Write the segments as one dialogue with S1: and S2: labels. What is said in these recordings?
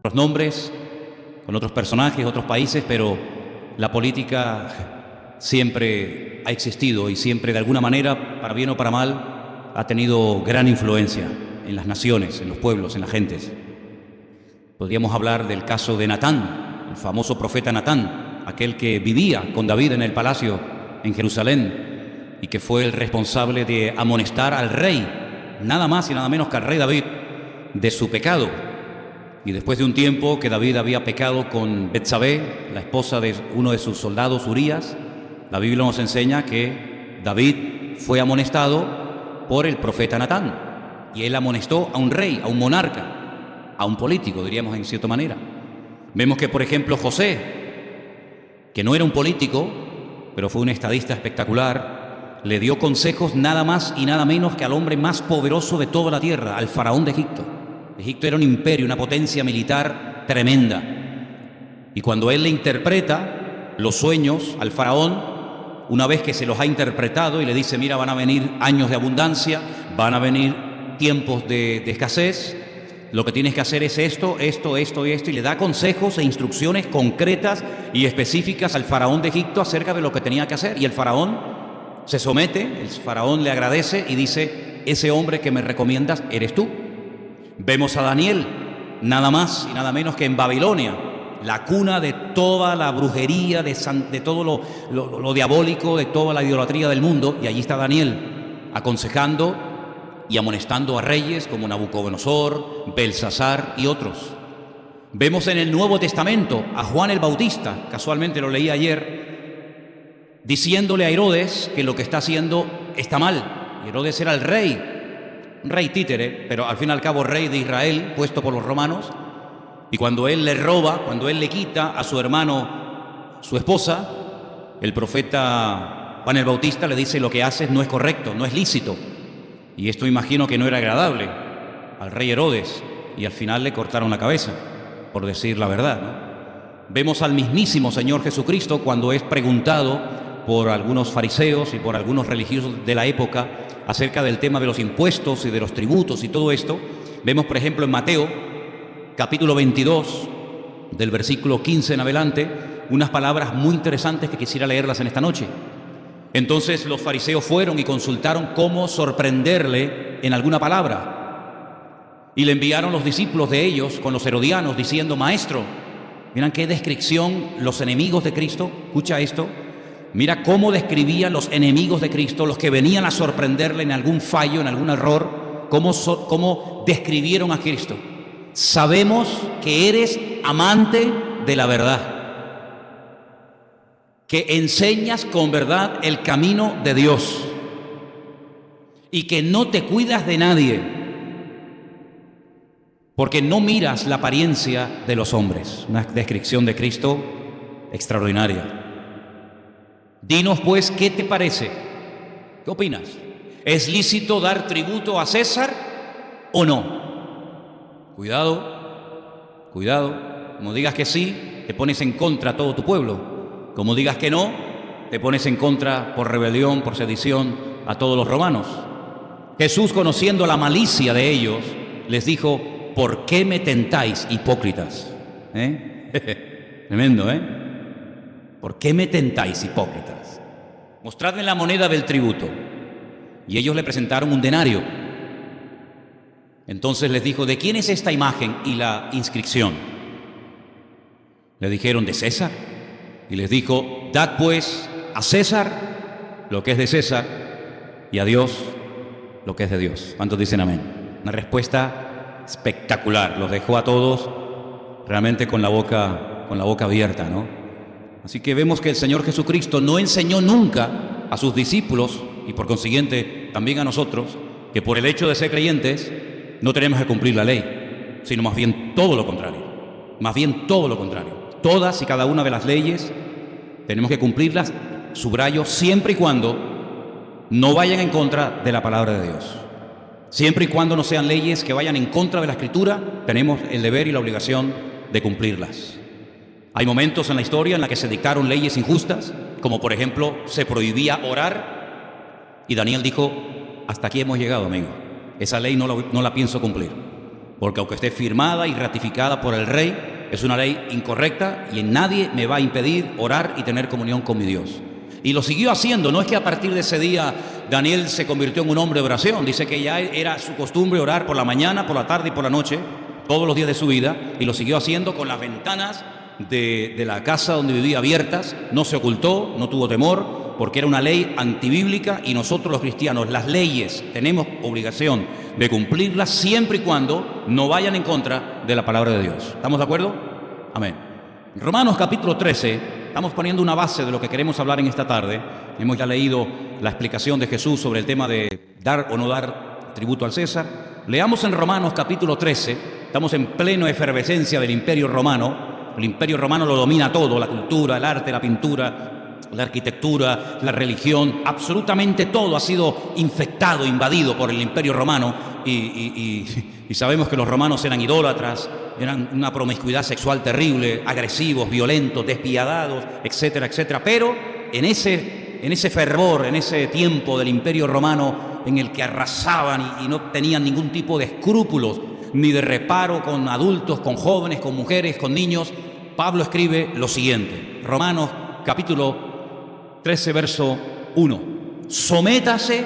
S1: otros nombres, con otros personajes, otros países, pero la política siempre ha existido y siempre, de alguna manera, para bien o para mal, ha tenido gran influencia en las naciones, en los pueblos, en las gentes. Podríamos hablar del caso de Natán, el famoso profeta Natán, aquel que vivía con David en el palacio en Jerusalén y que fue el responsable de amonestar al rey, nada más y nada menos que al rey David, de su pecado. Y después de un tiempo que David había pecado con Betsabé, la esposa de uno de sus soldados, Urías, la Biblia nos enseña que David fue amonestado por el profeta Natán. Y él amonestó a un rey, a un monarca, a un político, diríamos en cierta manera. Vemos que, por ejemplo, José, que no era un político, pero fue un estadista espectacular, le dio consejos nada más y nada menos que al hombre más poderoso de toda la tierra, al faraón de Egipto. Egipto era un imperio, una potencia militar tremenda. Y cuando él le interpreta los sueños al faraón, una vez que se los ha interpretado y le dice, mira, van a venir años de abundancia, van a venir tiempos de escasez, lo que tienes que hacer es esto, esto, esto y esto, y le da consejos e instrucciones concretas y específicas al faraón de Egipto acerca de lo que tenía que hacer. Y el faraón se somete, el faraón le agradece y dice, ese hombre que me recomiendas eres tú. Vemos a Daniel, nada más y nada menos que en Babilonia, la cuna de toda la brujería, de todo lo diabólico, de toda la idolatría del mundo, y allí está Daniel aconsejando y amonestando a reyes como Nabucodonosor, Belsasar y otros. Vemos en el Nuevo Testamento a Juan el Bautista, casualmente lo leí ayer, diciéndole a Herodes que lo que está haciendo está mal. Herodes era el rey, un rey títere, pero al fin y al cabo rey de Israel, puesto por los romanos, y cuando él le roba, cuando él le quita a su hermano su esposa, el profeta Juan el Bautista le dice, lo que haces no es correcto, no es lícito. Y esto imagino que no era agradable al rey Herodes, y al final le cortaron la cabeza, por decir la verdad, ¿no? Vemos al mismísimo Señor Jesucristo cuando es preguntado por algunos fariseos y por algunos religiosos de la época acerca del tema de los impuestos y de los tributos y todo esto. Vemos, por ejemplo, en Mateo, capítulo 22, del versículo 15 en adelante, unas palabras muy interesantes que quisiera leerlas en esta noche. Entonces los fariseos fueron y consultaron cómo sorprenderle en alguna palabra. Y le enviaron los discípulos de ellos con los herodianos diciendo, maestro, miren qué descripción los enemigos de Cristo, escucha esto, mira cómo describían los enemigos de Cristo, los que venían a sorprenderle en algún fallo, en algún error, cómo describieron a Cristo. Sabemos que eres amante de la verdad, que enseñas con verdad el camino de Dios y que no te cuidas de nadie, porque no miras la apariencia de los hombres. Una descripción de Cristo extraordinaria. Dinos pues, ¿qué te parece? ¿Qué opinas? ¿Es lícito dar tributo a César o no? Cuidado, cuidado. Como digas que sí, te pones en contra a todo tu pueblo. Como digas que no, te pones en contra por rebelión, por sedición a todos los romanos. Jesús, conociendo la malicia de ellos, les dijo, ¿por qué me tentáis, hipócritas? Tremendo, ¿eh? ¿Por qué me tentáis, hipócritas? Mostradme la moneda del tributo. Y ellos le presentaron un denario. Entonces les dijo, ¿de quién es esta imagen y la inscripción? Le dijeron, de César. Y les dijo, dad pues a César lo que es de César y a Dios lo que es de Dios. ¿Cuántos dicen amén? Una respuesta espectacular. Los dejó a todos realmente con la boca abierta, ¿no? Así que vemos que el Señor Jesucristo no enseñó nunca a sus discípulos, y por consiguiente también a nosotros, que por el hecho de ser creyentes no tenemos que cumplir la ley, sino más bien todo lo contrario. Más bien todo lo contrario. Todas y cada una de las leyes tenemos que cumplirlas, subrayo, siempre y cuando no vayan en contra de la palabra de Dios. Siempre y cuando no sean leyes que vayan en contra de la Escritura, tenemos el deber y la obligación de cumplirlas. Hay momentos en la historia en la que se dictaron leyes injustas, como por ejemplo se prohibía orar, y Daniel dijo, hasta aquí hemos llegado, amigo. Esa ley no la pienso cumplir. porque aunque esté firmada y ratificada por el rey, es una ley incorrecta y en nadie me va a impedir orar y tener comunión con mi Dios. Y lo siguió haciendo. No es que a partir de ese día Daniel se convirtió en un hombre de oración. Dice que ya era su costumbre orar por la mañana, por la tarde y por la noche, todos los días de su vida, y lo siguió haciendo con las ventanas de la casa donde vivía abiertas. No se ocultó, no tuvo temor, porque era una ley antibíblica, y nosotros los cristianos, las leyes, tenemos obligación de cumplirlas siempre y cuando no vayan en contra de la palabra de Dios. ¿Estamos de acuerdo? Amén. Romanos capítulo 13, estamos poniendo una base de lo que queremos hablar en esta tarde. Hemos ya leído la explicación de Jesús sobre el tema de dar o no dar tributo al César. Leamos en Romanos capítulo 13, estamos en plena efervescencia del Imperio Romano. El Imperio Romano lo domina todo, la cultura, el arte, la pintura, la arquitectura, la religión, absolutamente todo ha sido infectado, invadido por el Imperio Romano, y sabemos que los romanos eran idólatras, eran una promiscuidad sexual terrible, agresivos, violentos, despiadados, etcétera, etcétera. Pero en ese fervor, en ese tiempo del Imperio Romano en el que arrasaban y no tenían ningún tipo de escrúpulos ni de reparo con adultos, con jóvenes, con mujeres, con niños, Pablo escribe lo siguiente, Romanos capítulo 13, verso 1. Sométase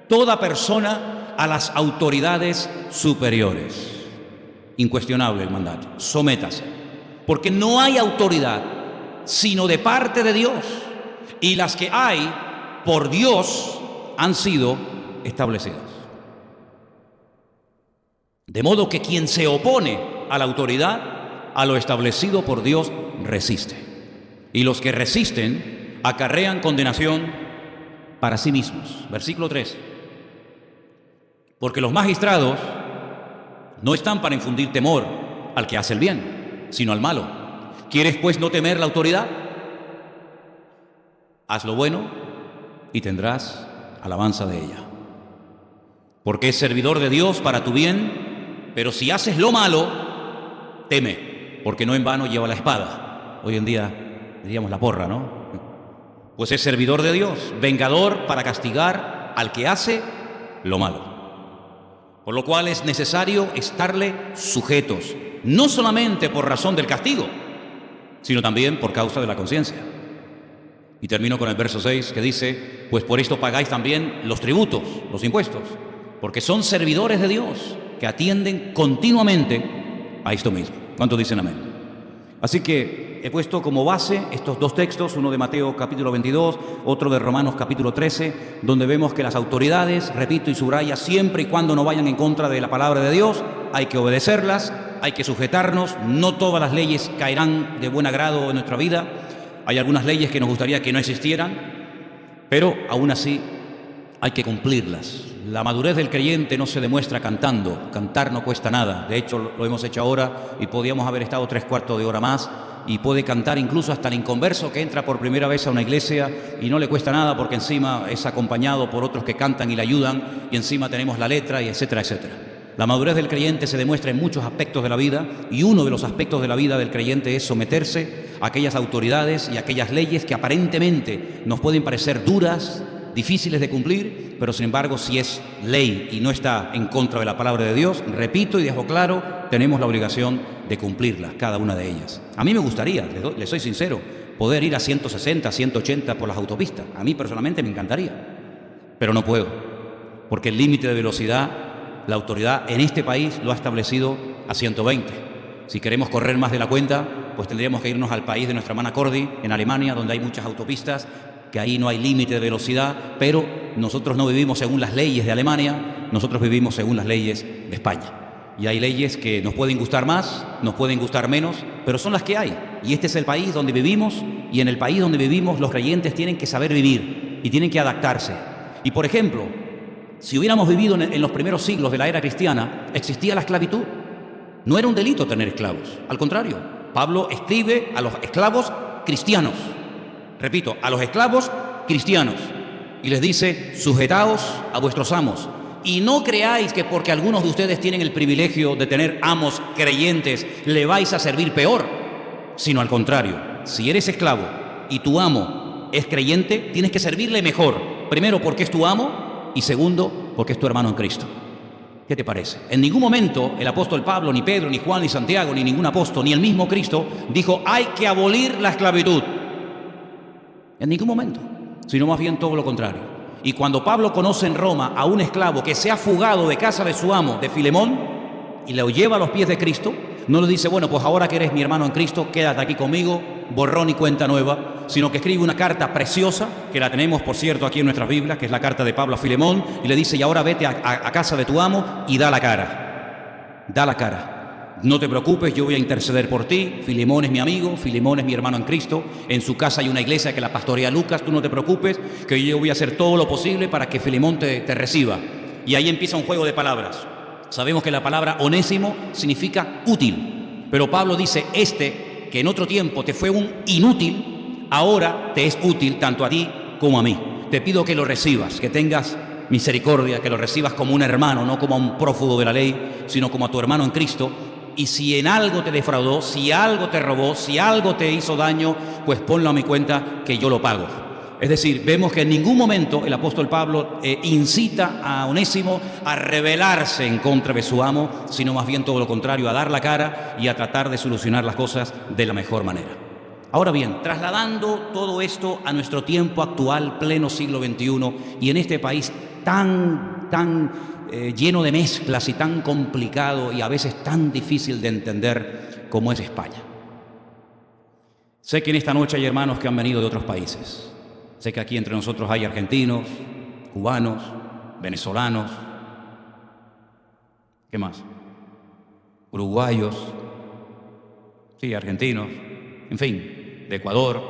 S1: toda persona a las autoridades superiores. Incuestionable el mandato. Sométase. Porque no hay autoridad sino de parte de Dios. Y las que hay por Dios han sido establecidas. De modo que quien se opone a la autoridad, a lo establecido por Dios, resiste. Y los que resisten acarrean condenación para sí mismos. Versículo 3. Porque los magistrados no están para infundir temor al que hace el bien, sino al malo. ¿Quieres pues no temer la autoridad? Haz lo bueno y tendrás alabanza de ella. Porque es servidor de Dios para tu bien, pero si haces lo malo, teme, porque no en vano lleva la espada. Hoy en día diríamos la porra, ¿no? Pues es servidor de Dios, vengador para castigar al que hace lo malo. Por lo cual es necesario estarle sujetos, no solamente por razón del castigo, sino también por causa de la conciencia. Y termino con el verso 6 que dice, pues por esto pagáis también los tributos, los impuestos, porque son servidores de Dios que atienden continuamente a esto mismo. ¿Cuántos dicen amén? Así que he puesto como base estos dos textos, uno de Mateo capítulo 22, otro de Romanos capítulo 13, donde vemos que las autoridades, repito y subraya, siempre y cuando no vayan en contra de la palabra de Dios, hay que obedecerlas, hay que sujetarnos. No todas las leyes caerán de buen agrado en nuestra vida. Hay algunas leyes que nos gustaría que no existieran, pero aún así hay que cumplirlas. La madurez del creyente no se demuestra cantando. Cantar no cuesta nada. De hecho, lo hemos hecho ahora y podíamos haber estado 3/4 de hora más. Y puede cantar incluso hasta el inconverso que entra por primera vez a una iglesia y no le cuesta nada, porque encima es acompañado por otros que cantan y le ayudan, y encima tenemos la letra, y etcétera, etcétera. La madurez del creyente se demuestra en muchos aspectos de la vida, y uno de los aspectos de la vida del creyente es someterse a aquellas autoridades y a aquellas leyes que aparentemente nos pueden parecer duras, difíciles de cumplir, pero sin embargo, si es ley y no está en contra de la palabra de Dios, repito y dejo claro, tenemos la obligación de cumplirlas, cada una de ellas. A mí me gustaría, les soy sincero, poder ir a 160, 180 por las autopistas. A mí personalmente me encantaría, pero no puedo, porque el límite de velocidad, la autoridad en este país lo ha establecido a 120. Si queremos correr más de la cuenta, pues tendríamos que irnos al país de nuestra hermana Cordy, en Alemania, donde hay muchas autopistas, que ahí no hay límite de velocidad, pero nosotros no vivimos según las leyes de Alemania, nosotros vivimos según las leyes de España. Y hay leyes que nos pueden gustar más, nos pueden gustar menos, pero son las que hay. Y este es el país donde vivimos, y en el país donde vivimos los creyentes tienen que saber vivir y tienen que adaptarse. Y por ejemplo, si hubiéramos vivido en los primeros siglos de la era cristiana, existía la esclavitud. No era un delito tener esclavos, al contrario. Pablo escribe a los esclavos cristianos. Repito, a los esclavos cristianos. Y les dice, sujetaos a vuestros amos. Y no creáis que porque algunos de ustedes tienen el privilegio de tener amos creyentes, le vais a servir peor. Sino al contrario, si eres esclavo y tu amo es creyente, tienes que servirle mejor. Primero porque es tu amo y segundo porque es tu hermano en Cristo. ¿Qué te parece? En ningún momento el apóstol Pablo, ni Pedro, ni Juan, ni Santiago, ni ningún apóstol, ni el mismo Cristo dijo hay que abolir la esclavitud. En ningún momento, sino más bien todo lo contrario. Y cuando Pablo conoce en Roma a un esclavo que se ha fugado de casa de su amo, de Filemón, y lo lleva a los pies de Cristo, no le dice, bueno, pues ahora que eres mi hermano en Cristo, quédate aquí conmigo, borrón y cuenta nueva, sino que escribe una carta preciosa, que la tenemos, por cierto, aquí en nuestras Biblias, que es la carta de Pablo a Filemón, y le dice, y ahora vete a casa de tu amo y da la cara. Da la cara. No te preocupes, yo voy a interceder por ti. Filemón es mi amigo, Filemón es mi hermano en Cristo. En su casa hay una iglesia que la pastorea Lucas. Tú no te preocupes, que yo voy a hacer todo lo posible para que Filemón te reciba. Y ahí empieza un juego de palabras. Sabemos que la palabra onésimo significa útil. Pero Pablo dice, que en otro tiempo te fue un inútil, ahora te es útil tanto a ti como a mí. Te pido que lo recibas, que tengas misericordia, que lo recibas como un hermano, no como a un prófugo de la ley, sino como a tu hermano en Cristo. Y si en algo te defraudó, si algo te robó, si algo te hizo daño, pues ponlo a mi cuenta que yo lo pago. Es decir, vemos que en ningún momento el apóstol Pablo incita a Onésimo a rebelarse en contra de su amo, sino más bien todo lo contrario, a dar la cara y a tratar de solucionar las cosas de la mejor manera. Ahora bien, trasladando todo esto a nuestro tiempo actual, pleno siglo XXI, y en este país tan lleno de mezclas y tan complicado y a veces tan difícil de entender como es España. Sé que en esta noche hay hermanos que han venido de otros países. Sé que aquí entre nosotros hay argentinos, cubanos, venezolanos, ¿qué más? Uruguayos, sí, argentinos, en fin, de Ecuador.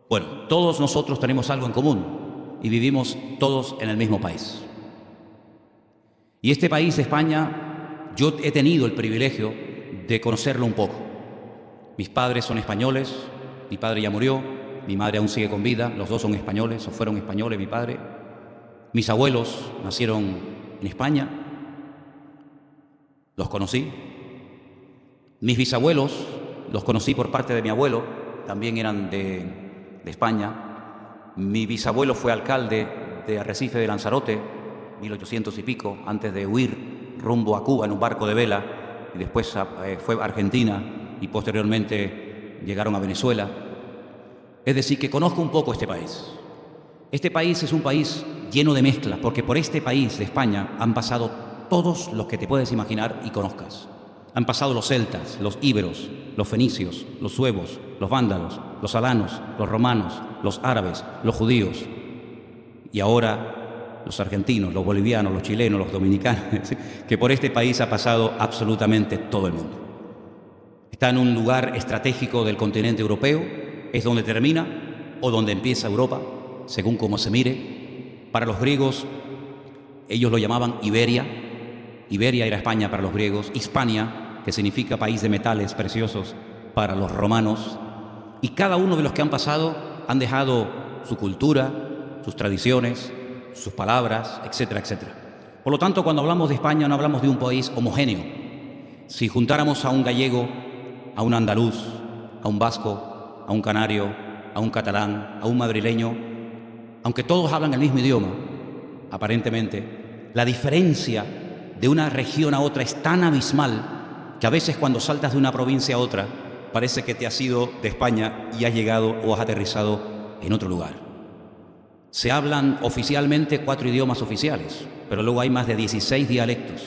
S1: Bueno, todos nosotros tenemos algo en común y vivimos todos en el mismo país. Y este país, España, yo he tenido el privilegio de conocerlo un poco. Mis padres son españoles, mi padre ya murió, mi madre aún sigue con vida, los dos son españoles, o fueron españoles mi padre. Mis abuelos nacieron en España, los conocí. Mis bisabuelos los conocí por parte de mi abuelo, también eran de España. Mi bisabuelo fue alcalde de Arrecife de Lanzarote, 1800 y pico, antes de huir rumbo a Cuba en un barco de vela, y después fue a Argentina y posteriormente llegaron a Venezuela. Es decir, que conozco un poco este país. Este país es un país lleno de mezclas, porque por este país de España han pasado todos los que te puedes imaginar y conozcas. Han pasado los celtas, los íberos, los fenicios, los suevos, los vándalos, los alanos, los romanos, los árabes, los judíos y ahora los argentinos, los bolivianos, los chilenos, los dominicanos, que por este país ha pasado absolutamente todo el mundo. Está en un lugar estratégico del continente europeo, es donde termina o donde empieza Europa, según cómo se mire. Para los griegos, ellos lo llamaban Iberia. Iberia era España para los griegos, Hispania, que significa país de metales preciosos, para los romanos. Y cada uno de los que han pasado han dejado su cultura, sus tradiciones, sus palabras, etcétera, etcétera. Por lo tanto, cuando hablamos de España no hablamos de un país homogéneo. Si juntáramos a un gallego, a un andaluz, a un vasco, a un canario, a un catalán, a un madrileño, aunque todos hablan el mismo idioma, aparentemente, la diferencia de una región a otra es tan abismal que a veces cuando saltas de una provincia a otra parece que te has ido de España y has llegado o has aterrizado en otro lugar. Se hablan oficialmente 4 idiomas oficiales, pero luego hay más de 16 dialectos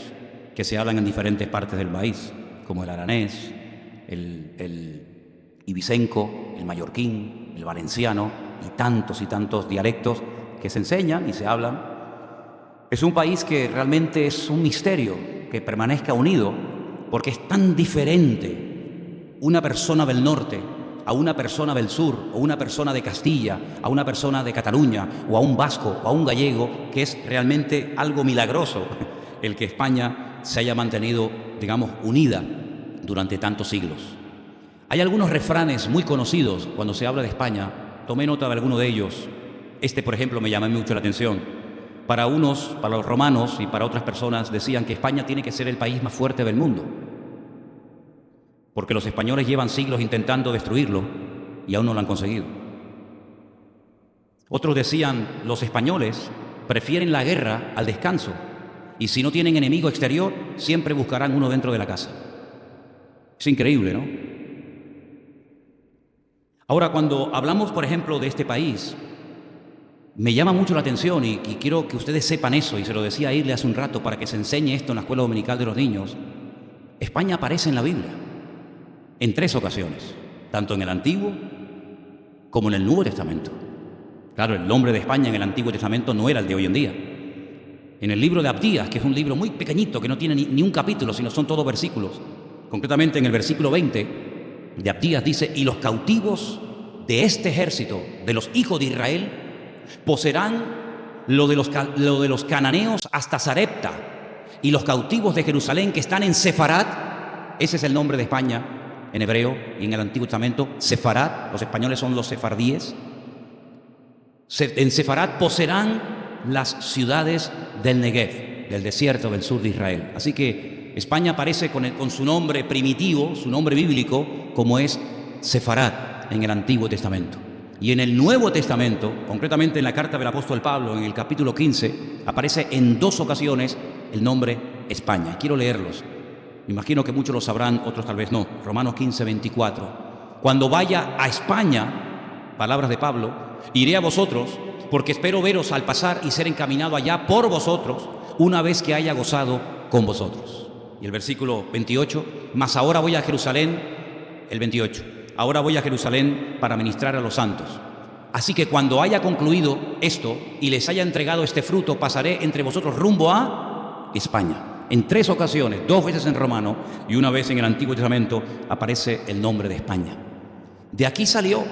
S1: que se hablan en diferentes partes del país, como el aranés, el ibicenco, el mallorquín, el valenciano y tantos dialectos que se enseñan y se hablan. Es un país que realmente es un misterio que permanezca unido, porque es tan diferente una persona del norte a una persona del sur, o una persona de Castilla, a una persona de Cataluña, o a un vasco, o a un gallego, que es realmente algo milagroso el que España se haya mantenido, digamos, unida durante tantos siglos. Hay algunos refranes muy conocidos cuando se habla de España, tomé nota de alguno de ellos. Por ejemplo, me llamó mucho la atención. Para unos, para los romanos y para otras personas, decían que España tiene que ser el país más fuerte del mundo, porque los españoles llevan siglos intentando destruirlo y aún no lo han conseguido. Otros decían, los españoles prefieren la guerra al descanso, Y si no tienen enemigo exterior, siempre buscarán uno dentro de la casa. Es increíble, ¿no? Ahora, cuando hablamos, por ejemplo, de este país, me llama mucho la atención y quiero que ustedes sepan eso, y se lo decía a Irle hace un rato para que se enseñe esto en la escuela dominical de los niños. España aparece en la Biblia en 3 ocasiones, tanto en el Antiguo como en el Nuevo Testamento. Claro, el nombre de España en el Antiguo Testamento no era el de hoy en día. En el libro de Abdías, que es un libro muy pequeñito, que no tiene ni un capítulo, sino son todos versículos, concretamente en el versículo 20 de Abdías dice: y los cautivos de este ejército, de los hijos de Israel, poseerán lo de los cananeos hasta Sarepta, y los cautivos de Jerusalén que están en Sefarat, ese es el nombre de España en hebreo y en el Antiguo Testamento, Sefarat, los españoles son los sefardíes. En Sefarat poseerán las ciudades del Negev, del desierto del sur de Israel. Así que España aparece con su nombre primitivo, su nombre bíblico, como es Sefarat en el Antiguo Testamento. Y en el Nuevo Testamento, concretamente en la carta del apóstol Pablo, en el capítulo 15, aparece en 2 ocasiones el nombre España. Quiero leerlos. Me imagino que muchos lo sabrán, otros tal vez no. Romanos 15, 24. Cuando vaya a España, palabras de Pablo, iré a vosotros, porque espero veros al pasar y ser encaminado allá por vosotros, una vez que haya gozado con vosotros. Y el versículo 28, mas ahora voy a Jerusalén, el 28, ahora voy a Jerusalén para ministrar a los santos. Así que cuando haya concluido esto y les haya entregado este fruto, pasaré entre vosotros rumbo a España. En 3 ocasiones, 2 veces en Romano y una vez en el Antiguo Testamento, aparece el nombre de España. De aquí salió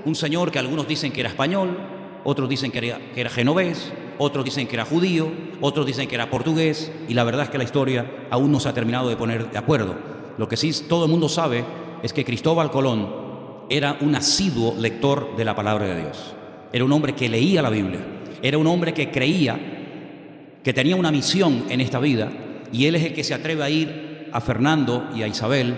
S1: un señor que algunos dicen que era español, otros dicen que era genovés, otros dicen que era judío, otros dicen que era portugués, y la verdad es que la historia aún no se ha terminado de poner de acuerdo. Lo que sí todo el mundo sabe es que Cristóbal Colón era un asiduo lector de la palabra de Dios. Era un hombre que leía la Biblia, era un hombre que creía que tenía una misión en esta vida, y él es el que se atreve a ir a Fernando y a Isabel,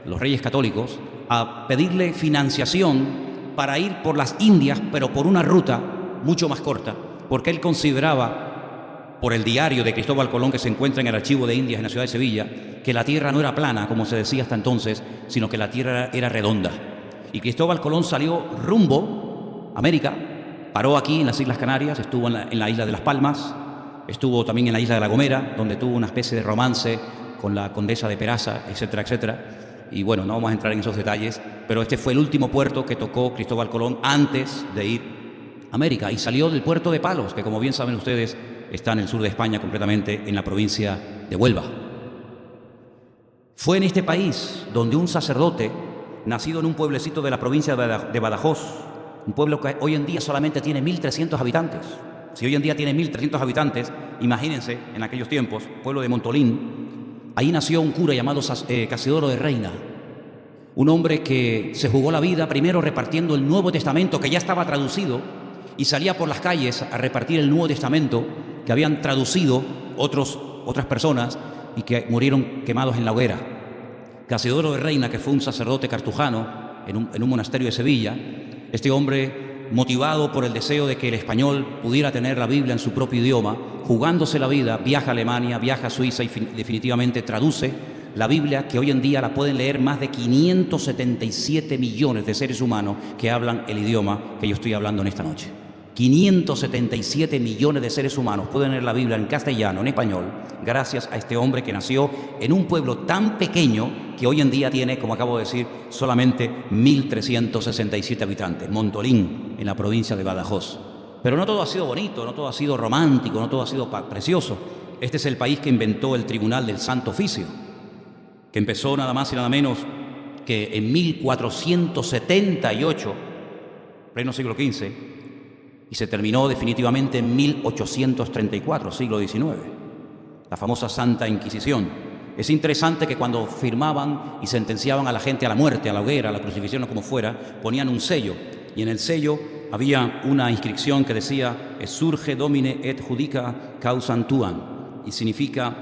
S1: los reyes católicos, a pedirle financiación para ir por las Indias, pero por una ruta mucho más corta, porque él consideraba, por el diario de Cristóbal Colón que se encuentra en el Archivo de Indias en la ciudad de Sevilla, que la tierra no era plana, como se decía hasta entonces, sino que la tierra era redonda. Y Cristóbal Colón salió rumbo a América, paró aquí en las Islas Canarias, estuvo en la isla de Las Palmas, estuvo también en la isla de La Gomera, donde tuvo una especie de romance con la condesa de Peraza, etcétera, etcétera. Y bueno, no vamos a entrar en esos detalles, pero este fue el último puerto que tocó Cristóbal Colón antes de ir a América, y salió del puerto de Palos, que como bien saben ustedes está en el sur de España, completamente en la provincia de Huelva. Fue en este país donde un sacerdote, nacido en un pueblecito de la provincia de Badajoz, un pueblo que hoy en día solamente tiene 1.300 habitantes. Si hoy en día tiene 1.300 habitantes, imagínense en aquellos tiempos, pueblo de Montolín. Ahí nació un cura llamado Casidoro de Reina, un hombre que se jugó la vida primero repartiendo el Nuevo Testamento, que ya estaba traducido, y salía por las calles a repartir el Nuevo Testamento que habían traducido otras personas y que murieron quemados en la hoguera. Casidoro de Reina, que fue un sacerdote cartujano en un monasterio de Sevilla, este hombre, motivado por el deseo de que el español pudiera tener la Biblia en su propio idioma, jugándose la vida, viaja a Alemania, viaja a Suiza y definitivamente traduce la Biblia, que hoy en día la pueden leer más de 577 millones de seres humanos que hablan el idioma que yo estoy hablando en esta noche. 577 millones de seres humanos pueden leer la Biblia en castellano, en español, gracias a este hombre que nació en un pueblo tan pequeño que hoy en día tiene, como acabo de decir, solamente 1.367 habitantes, Montolín, en la provincia de Badajoz. Pero no todo ha sido bonito, no todo ha sido romántico, no todo ha sido precioso. Este es el país que inventó el Tribunal del Santo Oficio, que empezó nada más y nada menos que en 1478, pleno siglo XV, y se terminó definitivamente en 1834, siglo XIX, la famosa Santa Inquisición. Es interesante que cuando firmaban y sentenciaban a la gente a la muerte, a la hoguera, a la crucifixión o como fuera, ponían un sello, y en el sello había una inscripción que decía «Surge Domine et judica causam tuam», y significa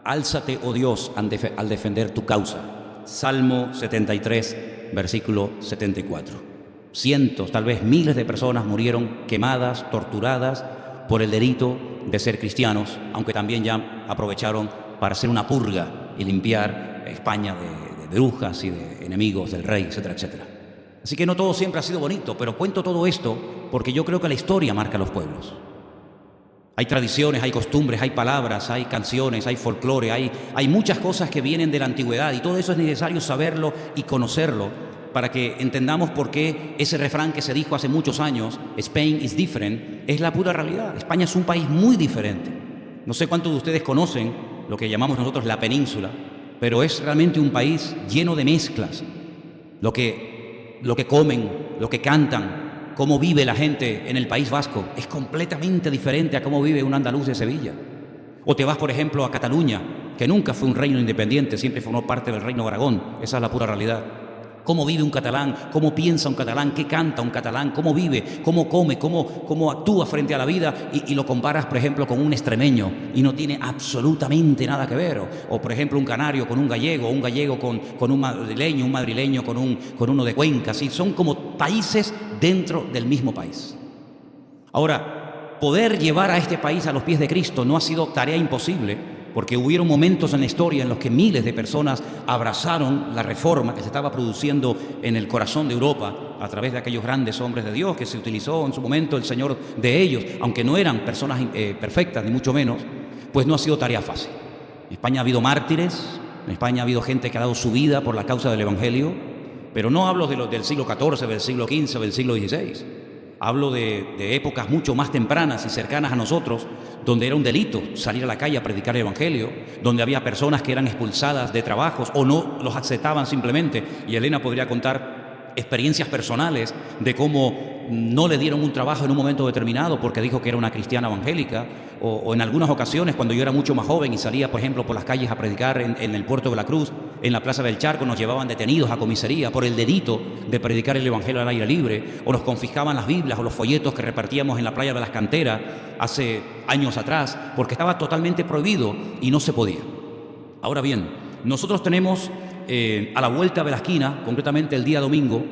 S1: «Álzate, oh Dios, al defender tu causa». Salmo 73, versículo 74. Cientos, tal vez miles de personas murieron quemadas, torturadas por el delito de ser cristianos, aunque también ya aprovecharon para hacer una purga y limpiar España de brujas y de enemigos del rey, etcétera, etcétera. Así que no todo siempre ha sido bonito, pero cuento todo esto porque yo creo que la historia marca a los pueblos. Hay tradiciones, hay costumbres, hay palabras, hay canciones, hay folclore, hay muchas cosas que vienen de la antigüedad y todo eso es necesario saberlo y conocerlo para que entendamos por qué ese refrán que se dijo hace muchos años, Spain is different, es la pura realidad. España es un país muy diferente. No sé cuántos de ustedes conocen lo que llamamos nosotros la península, pero es realmente un país lleno de mezclas. Lo que comen, lo que cantan, cómo vive la gente en el País Vasco es completamente diferente a cómo vive un andaluz de Sevilla. O te vas, por ejemplo, a Cataluña, que nunca fue un reino independiente, siempre formó parte del Reino de Aragón. Esa es la pura realidad. Cómo vive un catalán, cómo piensa un catalán, qué canta un catalán, cómo vive, cómo come, cómo actúa frente a la vida y lo comparas, por ejemplo, con un extremeño y no tiene absolutamente nada que ver. O por ejemplo, un canario con un gallego con un madrileño con uno de Cuenca. ¿Sí? Son como países dentro del mismo país. Ahora, poder llevar a este país a los pies de Cristo no ha sido tarea imposible, porque hubieron momentos en la historia en los que miles de personas abrazaron la reforma que se estaba produciendo en el corazón de Europa a través de aquellos grandes hombres de Dios que se utilizó en su momento el Señor de ellos, aunque no eran personas perfectas, ni mucho menos, pues no ha sido tarea fácil. En España ha habido mártires, en España ha habido gente que ha dado su vida por la causa del Evangelio, pero no hablo de los del siglo XIV, del siglo XV o del siglo XVI. Hablo de épocas mucho más tempranas y cercanas a nosotros, donde era un delito salir a la calle a predicar el Evangelio, donde había personas que eran expulsadas de trabajos o no los aceptaban simplemente. Y Elena podría contar experiencias personales de cómo no le dieron un trabajo en un momento determinado porque dijo que era una cristiana evangélica, o en algunas ocasiones cuando yo era mucho más joven y salía, por ejemplo, por las calles a predicar en el puerto de la Cruz, en la Plaza del Charco, nos llevaban detenidos a comisaría por el delito de predicar el Evangelio al aire libre, o nos confiscaban las Biblias o los folletos que repartíamos en la playa de las Canteras hace años atrás, porque estaba totalmente prohibido y no se podía. Ahora bien, nosotros tenemos a la vuelta de la esquina, concretamente el día domingo,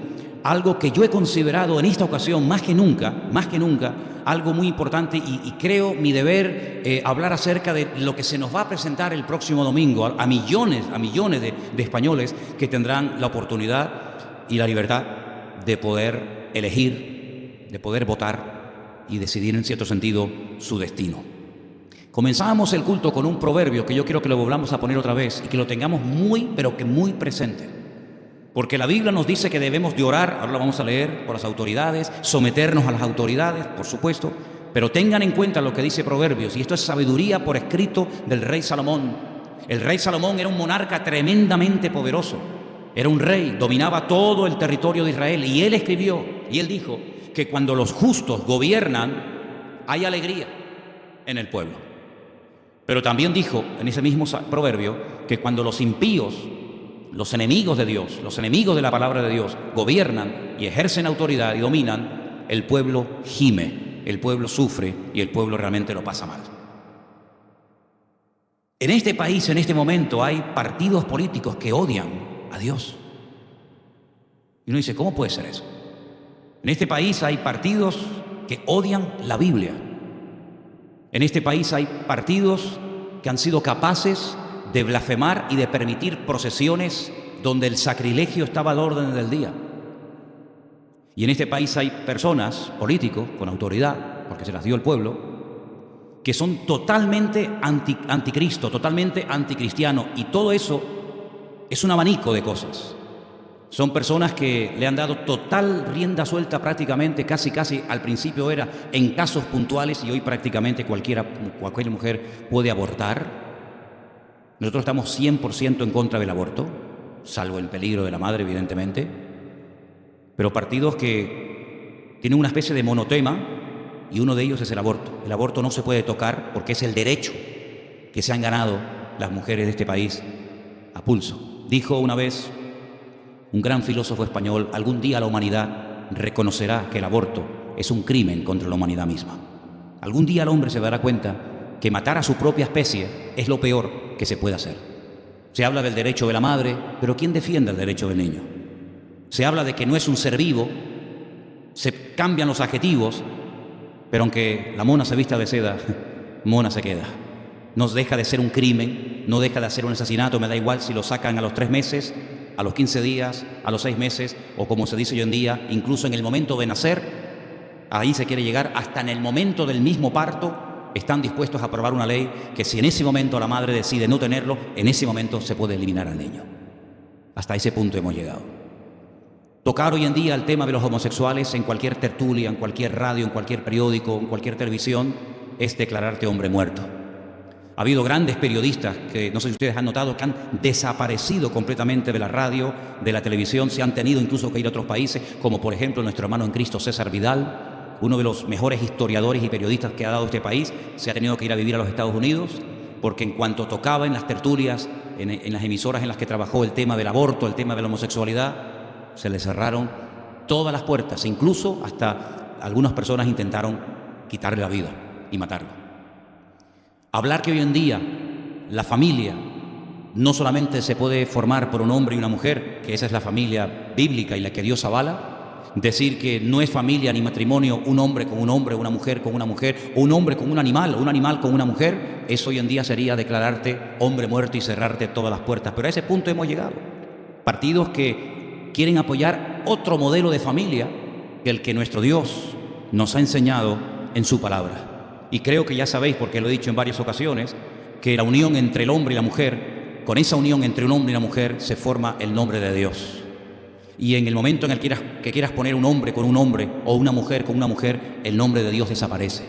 S1: algo que yo he considerado en esta ocasión más que nunca, algo muy importante y creo mi deber hablar acerca de lo que se nos va a presentar el próximo domingo a millones de españoles que tendrán la oportunidad y la libertad de poder elegir, de poder votar y decidir en cierto sentido su destino. Comenzábamos el culto con un proverbio que yo quiero que lo volvamos a poner otra vez y que lo tengamos muy, pero que muy presente. Porque la Biblia nos dice que debemos de orar, ahora lo vamos a leer, por las autoridades, someternos a las autoridades, por supuesto, pero tengan en cuenta lo que dice Proverbios, y esto es sabiduría por escrito del rey Salomón. El rey Salomón era un monarca tremendamente poderoso, era un rey, dominaba todo el territorio de Israel, y él escribió, y él dijo que cuando los justos gobiernan, hay alegría en el pueblo. Pero también dijo, en ese mismo proverbio, que cuando los impíos, los enemigos de Dios, los enemigos de la palabra de Dios, gobiernan y ejercen autoridad y dominan, el pueblo gime, el pueblo sufre y el pueblo realmente lo pasa mal. En este país, en este momento, hay partidos políticos que odian a Dios. Y uno dice, ¿cómo puede ser eso? En este país hay partidos que odian la Biblia. En este país hay partidos que han sido capaces de blasfemar y de permitir procesiones donde el sacrilegio estaba al orden del día. Y en este país hay personas, políticos, con autoridad, porque se las dio el pueblo, que son totalmente anticristo, totalmente anticristiano, y todo eso es un abanico de cosas. Son personas que le han dado total rienda suelta prácticamente, casi al principio era en casos puntuales y hoy prácticamente cualquier mujer puede abortar. Nosotros estamos 100% en contra del aborto, salvo el peligro de la madre, evidentemente, pero partidos que tienen una especie de monotema y uno de ellos es el aborto. El aborto no se puede tocar porque es el derecho que se han ganado las mujeres de este país a pulso. Dijo una vez un gran filósofo español, algún día la humanidad reconocerá que el aborto es un crimen contra la humanidad misma. Algún día el hombre se dará cuenta que matar a su propia especie es lo peor que se puede hacer. Se habla del derecho de la madre, pero ¿quién defiende el derecho del niño? Se habla de que no es un ser vivo, se cambian los adjetivos, Pero aunque la mona se vista de seda, mona se queda. No deja de ser un crimen, no deja de ser un asesinato, me da igual si lo sacan a los 3 meses, a los 15 días, a los 6 meses, o como se dice hoy en día, incluso en el momento de nacer, ahí se quiere llegar, hasta en el momento del mismo parto, están dispuestos a aprobar una ley que si en ese momento la madre decide no tenerlo, en ese momento se puede eliminar al niño. Hasta ese punto hemos llegado. Tocar hoy en día el tema de los homosexuales en cualquier tertulia, en cualquier radio, en cualquier periódico, en cualquier televisión, es declararte hombre muerto. Ha habido grandes periodistas que, no sé si ustedes han notado, que han desaparecido completamente de la radio, de la televisión, se han tenido incluso que ir a otros países, como por ejemplo nuestro hermano en Cristo César Vidal, uno de los mejores historiadores y periodistas que ha dado este país, se ha tenido que ir a vivir a los Estados Unidos, porque en cuanto tocaba en las tertulias, en las emisoras en las que trabajó el tema del aborto, el tema de la homosexualidad, se le cerraron todas las puertas, incluso hasta algunas personas intentaron quitarle la vida y matarlo. Hablar que hoy en día la familia no solamente se puede formar por un hombre y una mujer, que esa es la familia bíblica y la que Dios avala, decir que no es familia ni matrimonio un hombre con un hombre, una mujer con una mujer, o un hombre con un animal con una mujer, eso hoy en día sería declararte hombre muerto y cerrarte todas las puertas. Pero a ese punto hemos llegado. Partidos que quieren apoyar otro modelo de familia que el que nuestro Dios nos ha enseñado en su palabra. Y creo que ya sabéis, porque lo he dicho en varias ocasiones, que la unión entre el hombre y la mujer, con esa unión entre un hombre y una mujer, se forma el nombre de Dios. Y en el momento en el que quieras poner un hombre con un hombre o una mujer con una mujer, el nombre de Dios desaparece.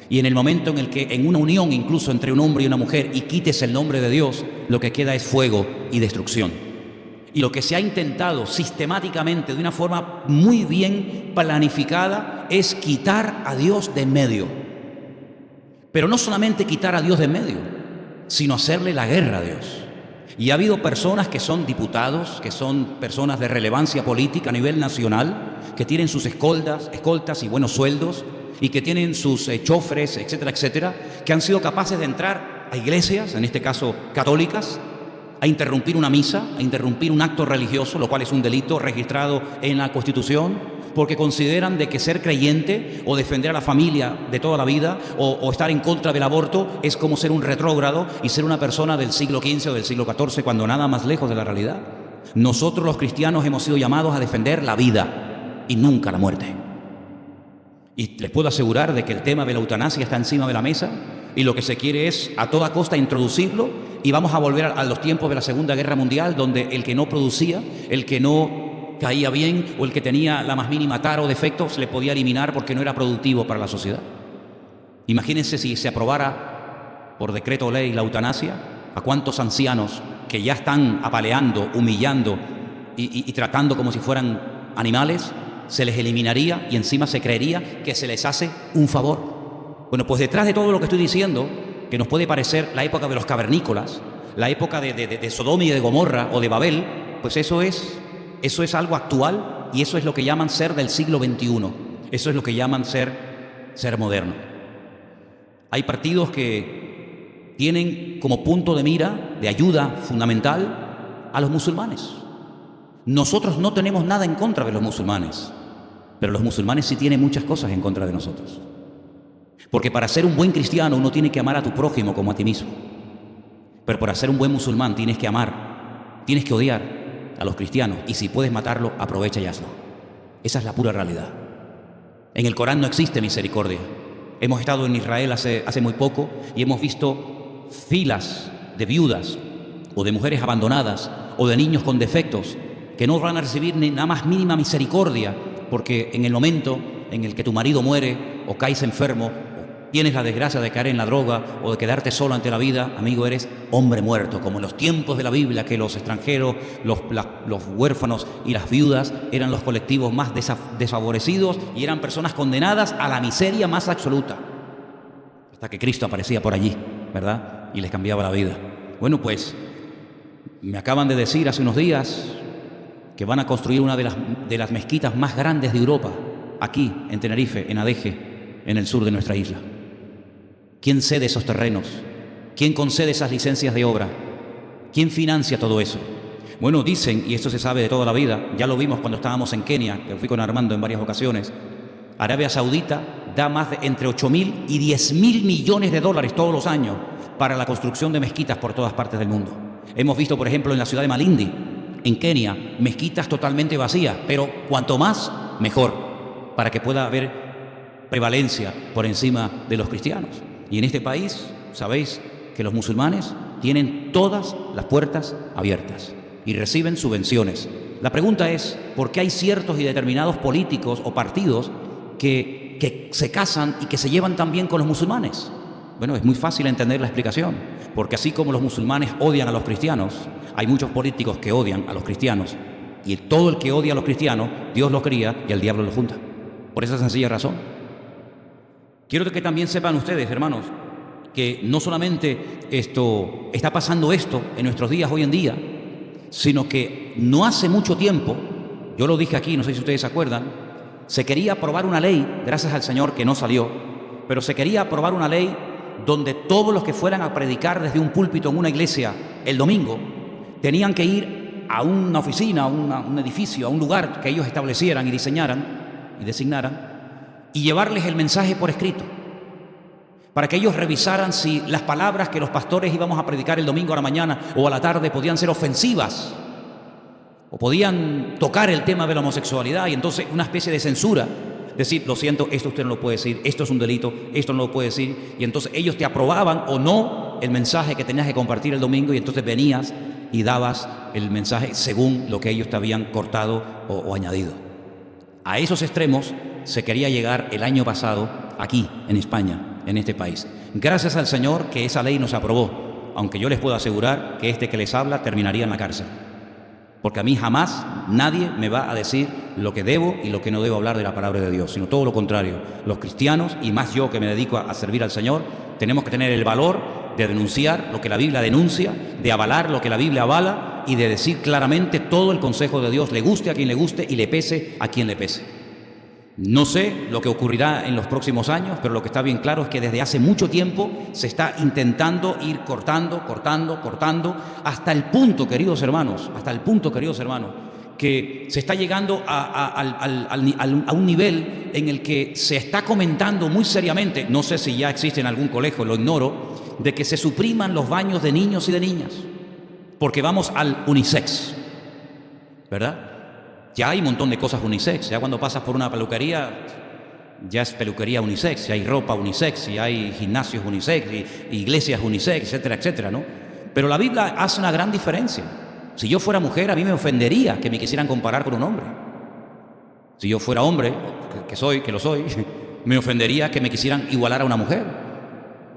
S1: Y en el momento en el que en una unión incluso entre un hombre y una mujer y quites el nombre de Dios, lo que queda es fuego y destrucción. Y lo que se ha intentado sistemáticamente, de una forma muy bien planificada, es quitar a Dios de en medio. Pero no solamente quitar a Dios de en medio, sino hacerle la guerra a Dios. Y ha habido personas que son diputados, que son personas de relevancia política a nivel nacional, que tienen sus escoltas y buenos sueldos, y que tienen sus chofres, etcétera, etcétera, que han sido capaces de entrar a iglesias, en este caso católicas, a interrumpir una misa, a interrumpir un acto religioso, lo cual es un delito registrado en la Constitución, porque consideran de que ser creyente o defender a la familia de toda la vida o estar en contra del aborto es como ser un retrógrado y ser una persona del siglo XV o del siglo XIV, cuando nada más lejos de la realidad. Nosotros los cristianos hemos sido llamados a defender la vida y nunca la muerte. Y les puedo asegurar de que el tema de la eutanasia está encima de la mesa y lo que se quiere es a toda costa introducirlo, y vamos a volver a los tiempos de la Segunda Guerra Mundial, donde el que no producía, el que no caía bien o el que tenía la más mínima tara o defecto se le podía eliminar porque no era productivo para la sociedad. Imagínense si se aprobara por decreto o ley la eutanasia, a cuántos ancianos que ya están apaleando, humillando y tratando como si fueran animales, se les eliminaría y encima se creería que se les hace un favor. Bueno, pues detrás de todo lo que estoy diciendo, que nos puede parecer la época de los cavernícolas, la época de Sodoma y de Gomorra o de Babel, pues eso es algo actual y eso es lo que llaman ser del siglo XXI. Eso es lo que llaman ser moderno. Hay partidos que tienen como punto de mira, de ayuda fundamental, a los musulmanes. Nosotros no tenemos nada en contra de los musulmanes, pero los musulmanes sí tienen muchas cosas en contra de nosotros. Porque para ser un buen cristiano uno tiene que amar a tu prójimo como a ti mismo. Pero para ser un buen musulmán tienes que amar, tienes que odiar a los cristianos, y si puedes matarlo, aprovecha y hazlo. Esa es la pura realidad. En el Corán no existe misericordia. Hemos estado en Israel hace muy poco y hemos visto filas de viudas o de mujeres abandonadas o de niños con defectos que no van a recibir ni la más mínima misericordia, porque en el momento en el que tu marido muere o caes enfermo, tienes la desgracia de caer en la droga o de quedarte solo ante la vida, amigo, eres hombre muerto, como en los tiempos de la Biblia, que los extranjeros, los huérfanos y las viudas eran los colectivos más desfavorecidos y eran personas condenadas a la miseria más absoluta, hasta que Cristo aparecía por allí, ¿verdad? Y les cambiaba la vida. Bueno, pues me acaban de decir hace unos días que van a construir una de las mezquitas más grandes de Europa, aquí en Tenerife, en Adeje, en el sur de nuestra isla. ¿Quién cede esos terrenos? ¿Quién concede esas licencias de obra? ¿Quién financia todo eso? Bueno, dicen, y esto se sabe de toda la vida, ya lo vimos cuando estábamos en Kenia, que fui con Armando en varias ocasiones, Arabia Saudita da más de entre 8.000 y 10.000 millones de dólares todos los años para la construcción de mezquitas por todas partes del mundo. Hemos visto, por ejemplo, en la ciudad de Malindi, en Kenia, mezquitas totalmente vacías, pero cuanto más, mejor, para que pueda haber prevalencia por encima de los cristianos. Y en este país, sabéis que los musulmanes tienen todas las puertas abiertas y reciben subvenciones. La pregunta es, ¿por qué hay ciertos y determinados políticos o partidos que se casan y que se llevan tan bien con los musulmanes? Bueno, es muy fácil entender la explicación, porque así como los musulmanes odian a los cristianos, hay muchos políticos que odian a los cristianos, y todo el que odia a los cristianos, Dios lo cría y el diablo lo junta. Por esa sencilla razón. Quiero que también sepan ustedes, hermanos, que no solamente está pasando esto en nuestros días hoy en día, sino que no hace mucho tiempo, yo lo dije aquí, no sé si ustedes se acuerdan, se quería aprobar una ley, gracias al Señor que no salió, pero se quería aprobar una ley donde todos los que fueran a predicar desde un púlpito en una iglesia el domingo tenían que ir a una oficina, a un edificio, a un lugar que ellos establecieran y diseñaran y designaran y llevarles el mensaje por escrito para que ellos revisaran si las palabras que los pastores íbamos a predicar el domingo a la mañana o a la tarde podían ser ofensivas o podían tocar el tema de la homosexualidad, y entonces una especie de censura, decir, lo siento, esto usted no lo puede decir, esto es un delito, esto no lo puede decir, y entonces ellos te aprobaban o no el mensaje que tenías que compartir el domingo, y entonces venías y dabas el mensaje según lo que ellos te habían cortado o añadido. A esos extremos se quería llegar el año pasado aquí en España, en este país. Gracias al Señor que esa ley nos aprobó, aunque yo les puedo asegurar que este que les habla terminaría en la cárcel, porque a mí jamás nadie me va a decir lo que debo y lo que no debo hablar de la palabra de Dios, sino todo lo contrario. Los cristianos, y más yo que me dedico a servir al Señor, tenemos que tener el valor de denunciar lo que la Biblia denuncia, de avalar lo que la Biblia avala y de decir claramente todo el consejo de Dios, le guste a quien le guste y le pese a quien le pese. No sé lo que ocurrirá en los próximos años, pero lo que está bien claro es que desde hace mucho tiempo se está intentando ir cortando, hasta el punto, queridos hermanos, que se está llegando a un nivel en el que se está comentando muy seriamente, no sé si ya existe en algún colegio, lo ignoro, de que se supriman los baños de niños y de niñas, porque vamos al unisex, ¿verdad? Ya hay un montón de cosas unisex. Ya cuando pasas por una peluquería, ya es peluquería unisex, ya hay ropa unisex, ya hay gimnasios unisex, y iglesias unisex, etcétera, etcétera, ¿no? Pero la Biblia hace una gran diferencia. Si yo fuera mujer, a mí me ofendería que me quisieran comparar con un hombre. Si yo fuera hombre, que lo soy, me ofendería que me quisieran igualar a una mujer.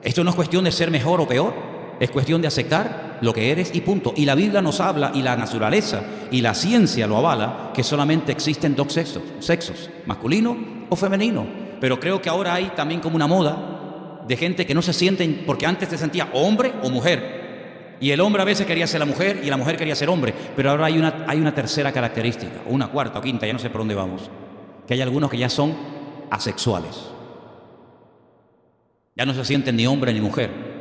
S1: Esto no es cuestión de ser mejor o peor, es cuestión de aceptar lo que eres y punto. Y la Biblia nos habla, y la naturaleza y la ciencia lo avala, que solamente existen dos sexos, masculino o femenino. Pero creo que ahora hay también como una moda de gente que no se sienten, porque antes se sentía o hombre o mujer, y el hombre a veces quería ser la mujer y la mujer quería ser hombre, pero ahora hay una tercera característica, o una cuarta o quinta, ya no sé por dónde vamos, que hay algunos que ya son asexuales, ya no se sienten ni hombre ni mujer.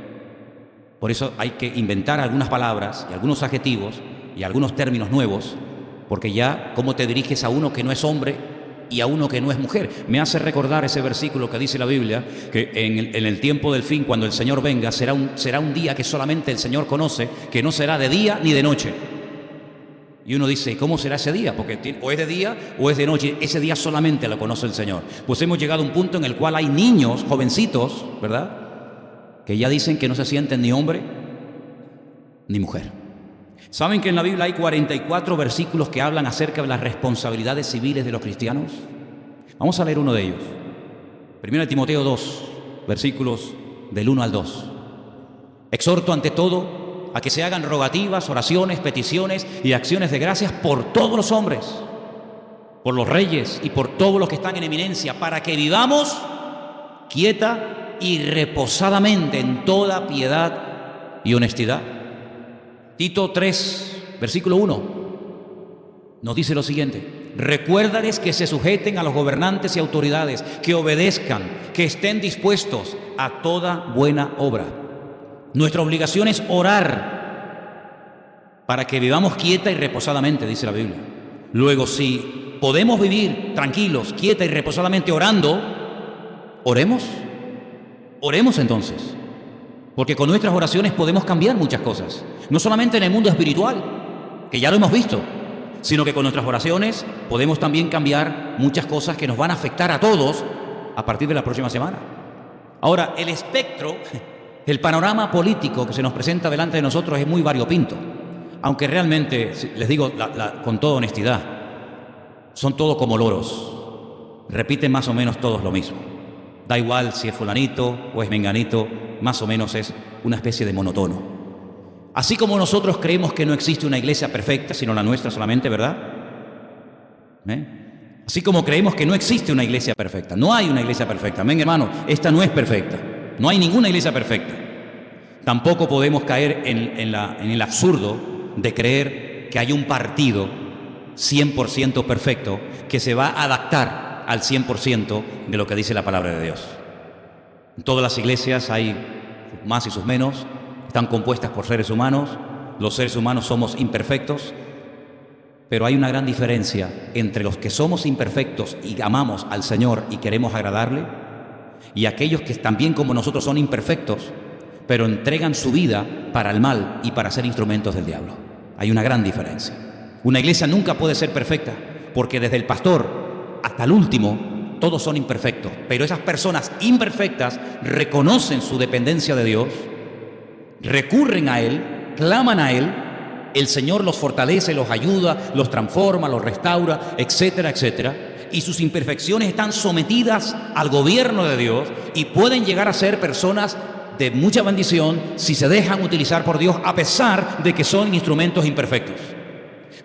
S1: Por eso hay que inventar algunas palabras y algunos adjetivos y algunos términos nuevos, porque ya cómo te diriges a uno que no es hombre y a uno que no es mujer. Me hace recordar ese versículo que dice la Biblia, que en el tiempo del fin, cuando el Señor venga, será un día que solamente el Señor conoce, que no será de día ni de noche. Y uno dice, ¿cómo será ese día? Porque o es de día o es de noche. Ese día solamente lo conoce el Señor. Pues hemos llegado a un punto en el cual hay niños, jovencitos, ¿verdad?, que ya dicen que no se sienten ni hombre ni mujer. ¿Saben que en la Biblia hay 44 versículos que hablan acerca de las responsabilidades civiles de los cristianos? Vamos a leer uno de ellos. 1 Timoteo 2, versículos del 1 al 2. Exhorto ante todo a que se hagan rogativas, oraciones, peticiones y acciones de gracias por todos los hombres, por los reyes y por todos los que están en eminencia, para que vivamos quieta y reposadamente en toda piedad y honestidad. Tito 3, versículo 1, nos dice lo siguiente: recuérdales que se sujeten a los gobernantes y autoridades, que obedezcan, que estén dispuestos a toda buena obra. Nuestra obligación es orar para que vivamos quieta y reposadamente, dice la Biblia. Luego, si podemos vivir tranquilos, quieta y reposadamente orando, Oremos. Oremos entonces. Porque con nuestras oraciones podemos cambiar muchas cosas. No solamente en el mundo espiritual, que ya lo hemos visto, sino que con nuestras oraciones podemos también cambiar muchas cosas que nos van a afectar a todos a partir de la próxima semana. Ahora, el espectro, el panorama político que se nos presenta delante de nosotros es muy variopinto. Aunque realmente, les digo con toda honestidad, son todos como loros. Repiten más o menos todos lo mismo. Da igual si es fulanito o es menganito, más o menos es una especie de monotono. Así como nosotros creemos que no existe una iglesia perfecta, sino la nuestra solamente, ¿verdad? Así como creemos que no existe una iglesia perfecta. No hay una iglesia perfecta. Amén, hermano. Esta no es perfecta. No hay ninguna iglesia perfecta. Tampoco podemos caer en el absurdo de creer que hay un partido 100% perfecto que se va a adaptar al 100% de lo que dice la palabra de Dios. En todas las iglesias hay sus más y sus menos. Están compuestas por seres humanos. Los seres humanos somos imperfectos, pero hay una gran diferencia entre los que somos imperfectos y amamos al Señor y queremos agradarle, y aquellos que también como nosotros son imperfectos, pero entregan su vida para el mal y para ser instrumentos del diablo. Hay una gran diferencia. Una iglesia nunca puede ser perfecta, porque desde el pastor hasta el último, todos son imperfectos, pero esas personas imperfectas reconocen su dependencia de Dios, recurren a Él, claman a Él, el Señor los fortalece, los ayuda, los transforma, los restaura, etcétera, etcétera, y sus imperfecciones están sometidas al gobierno de Dios y pueden llegar a ser personas de mucha bendición si se dejan utilizar por Dios, a pesar de que son instrumentos imperfectos.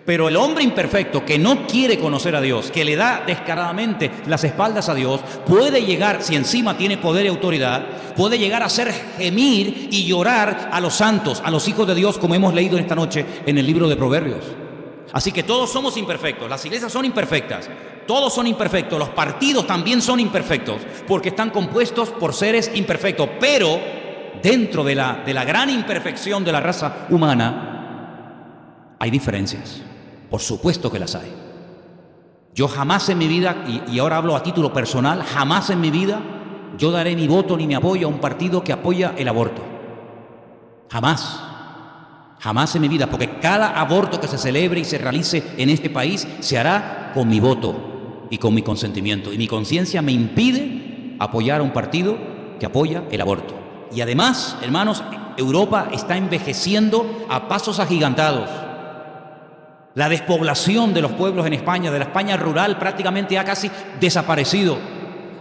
S1: Pero el hombre imperfecto que no quiere conocer a Dios, que le da descaradamente las espaldas a Dios, puede llegar, si encima tiene poder y autoridad, puede llegar a hacer gemir y llorar a los santos, a los hijos de Dios, como hemos leído esta noche en el libro de Proverbios. Así que todos somos imperfectos, las iglesias son imperfectas, todos son imperfectos, los partidos también son imperfectos, porque están compuestos por seres imperfectos, pero dentro de la gran imperfección de la raza humana hay diferencias. Por supuesto que las hay. Yo jamás en mi vida, y ahora hablo a título personal, jamás en mi vida yo daré mi voto ni mi apoyo a un partido que apoya el aborto. Jamás. Jamás en mi vida, porque cada aborto que se celebre y se realice en este país se hará con mi voto y con mi consentimiento. Y mi conciencia me impide apoyar a un partido que apoya el aborto. Y además, hermanos, Europa está envejeciendo a pasos agigantados. La despoblación de los pueblos en España, de la España rural, prácticamente ha casi desaparecido.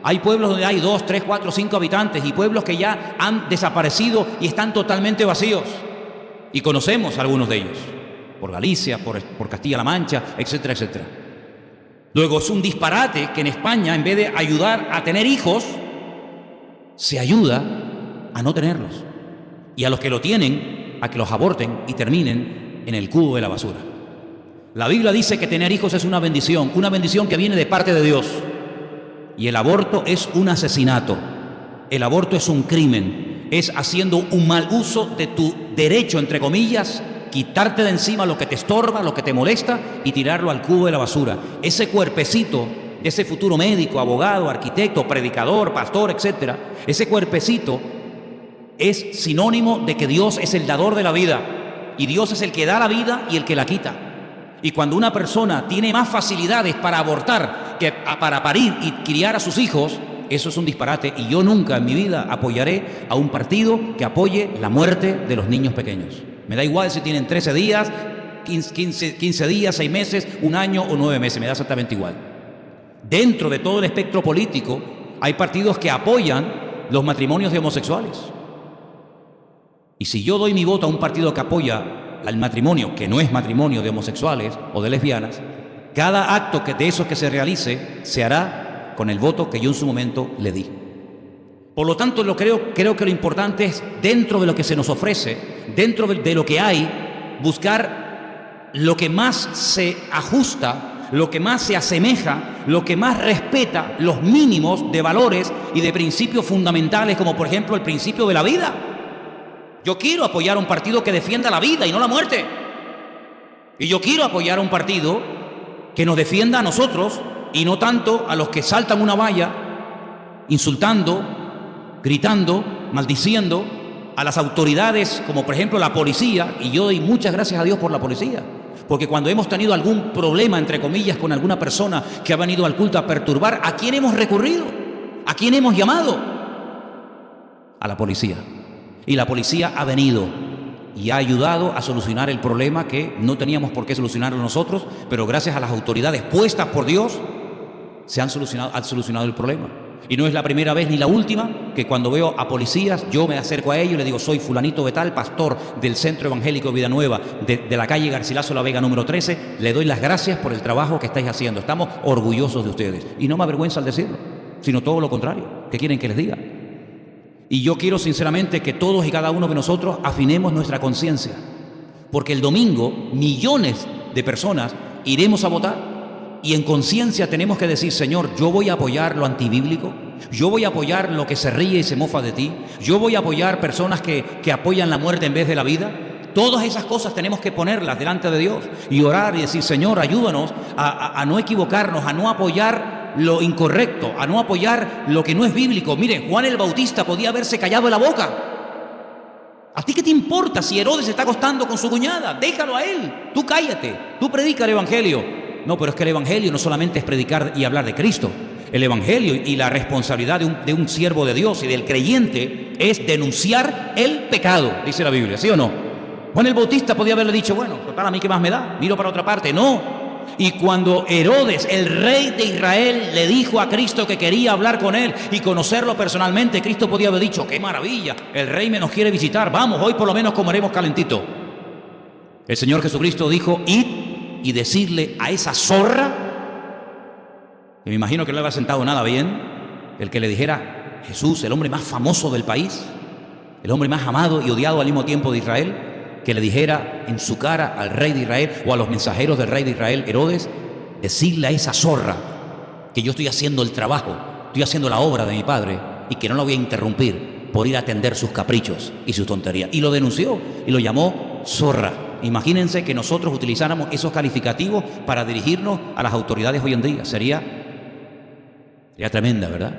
S1: Hay pueblos donde hay 2, 3, 4, 5 habitantes y pueblos que ya han desaparecido y están totalmente vacíos. Y conocemos algunos de ellos, por Galicia, por Castilla-La Mancha, etcétera, etcétera. Luego es un disparate que en España, en vez de ayudar a tener hijos, se ayuda a no tenerlos. Y a los que lo tienen, a que los aborten y terminen en el cubo de la basura. La Biblia dice que tener hijos es una bendición que viene de parte de Dios. Y el aborto es un asesinato. El aborto es un crimen. Es haciendo un mal uso de tu derecho, entre comillas, quitarte de encima lo que te estorba, lo que te molesta y tirarlo al cubo de la basura. Ese cuerpecito, ese futuro médico, abogado, arquitecto, predicador, pastor, etcétera, ese cuerpecito es sinónimo de que Dios es el dador de la vida. Y Dios es el que da la vida y el que la quita. Y cuando una persona tiene más facilidades para abortar que para parir y criar a sus hijos, eso es un disparate. Y yo nunca en mi vida apoyaré a un partido que apoye la muerte de los niños pequeños. Me da igual si tienen 13 días, 15 días, 6 meses, 1 año o 9 meses, me da exactamente igual. Dentro de todo el espectro político hay partidos que apoyan los matrimonios de homosexuales. Y si yo doy mi voto a un partido que apoya el matrimonio, que no es matrimonio de homosexuales o de lesbianas, cada acto de esos que se realice se hará con el voto que yo en su momento le di. Por lo tanto, creo que lo importante es, dentro de lo que se nos ofrece, dentro de lo que hay, buscar lo que más se ajusta, lo que más se asemeja, lo que más respeta los mínimos de valores y de principios fundamentales, como por ejemplo el principio de la vida. Yo quiero apoyar a un partido que defienda la vida y no la muerte. Y yo quiero apoyar a un partido que nos defienda a nosotros y no tanto a los que saltan una valla insultando, gritando, maldiciendo a las autoridades, como por ejemplo la policía, y yo doy muchas gracias a Dios por la policía, porque cuando hemos tenido algún problema, entre comillas, con alguna persona que ha venido al culto a perturbar, ¿a quién hemos recurrido? ¿A quién hemos llamado? A la policía. Y la policía ha venido y ha ayudado a solucionar el problema que no teníamos por qué solucionarlo nosotros, pero gracias a las autoridades puestas por Dios, han solucionado el problema. Y no es la primera vez ni la última que cuando veo a policías, yo me acerco a ellos y les digo: soy fulanito de tal, pastor del Centro Evangélico Vida Nueva, de la calle Garcilaso La Vega número 13, le doy las gracias por el trabajo que estáis haciendo. Estamos orgullosos de ustedes. Y no me avergüenza al decirlo, sino todo lo contrario. ¿Qué quieren que les diga? Y yo quiero sinceramente que todos y cada uno de nosotros afinemos nuestra conciencia, porque el domingo millones de personas iremos a votar. Y en conciencia tenemos que decir: Señor, yo voy a apoyar lo antibíblico, yo voy a apoyar lo que se ríe y se mofa de ti, yo voy a apoyar personas que apoyan la muerte en vez de la vida. Todas esas cosas tenemos que ponerlas delante de Dios y orar y decir: Señor, ayúdanos a no equivocarnos, a no apoyar lo incorrecto, a no apoyar lo que no es bíblico. Miren, Juan el Bautista podía haberse callado la boca. ¿A ti qué te importa si Herodes se está acostando con su cuñada? Déjalo a él, tú cállate, tú predica el Evangelio. No, pero es que el Evangelio no solamente es predicar y hablar de Cristo. El Evangelio y la responsabilidad de un siervo de Dios y del creyente es denunciar el pecado, dice la Biblia, ¿sí o no? Juan el Bautista podía haberle dicho: bueno, total, a mí qué más me da, miro para otra parte. No. Y cuando Herodes, el rey de Israel, le dijo a Cristo que quería hablar con él y conocerlo personalmente, Cristo podía haber dicho: qué maravilla, el rey me nos quiere visitar, vamos, hoy por lo menos comeremos calentito. El Señor Jesucristo dijo: id y decirle a esa zorra, que me imagino que no le había sentado nada bien, el que le dijera: Jesús, el hombre más famoso del país, el hombre más amado y odiado al mismo tiempo de Israel, que le dijera en su cara al rey de Israel o a los mensajeros del rey de Israel, Herodes, decirle a esa zorra que yo estoy haciendo el trabajo, estoy haciendo la obra de mi padre y que no la voy a interrumpir por ir a atender sus caprichos y sus tonterías. Y lo denunció y lo llamó zorra. Imagínense que nosotros utilizáramos esos calificativos para dirigirnos a las autoridades hoy en día. Sería tremenda, ¿verdad?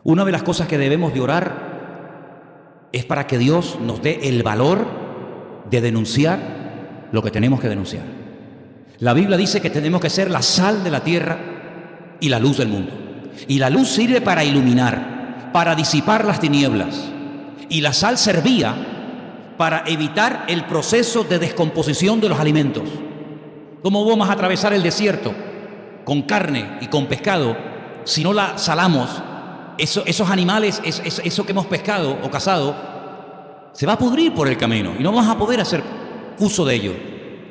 S1: Una de las cosas que debemos de orar es para que Dios nos dé el valor de denunciar lo que tenemos que denunciar. La Biblia dice que tenemos que ser la sal de la tierra y la luz del mundo. Y la luz sirve para iluminar, para disipar las tinieblas. Y la sal servía para evitar el proceso de descomposición de los alimentos. ¿Cómo vamos a atravesar el desierto con carne y con pescado si no la salamos? Esos animales, eso que hemos pescado o cazado, se va a pudrir por el camino y no vamos a poder hacer uso de ello.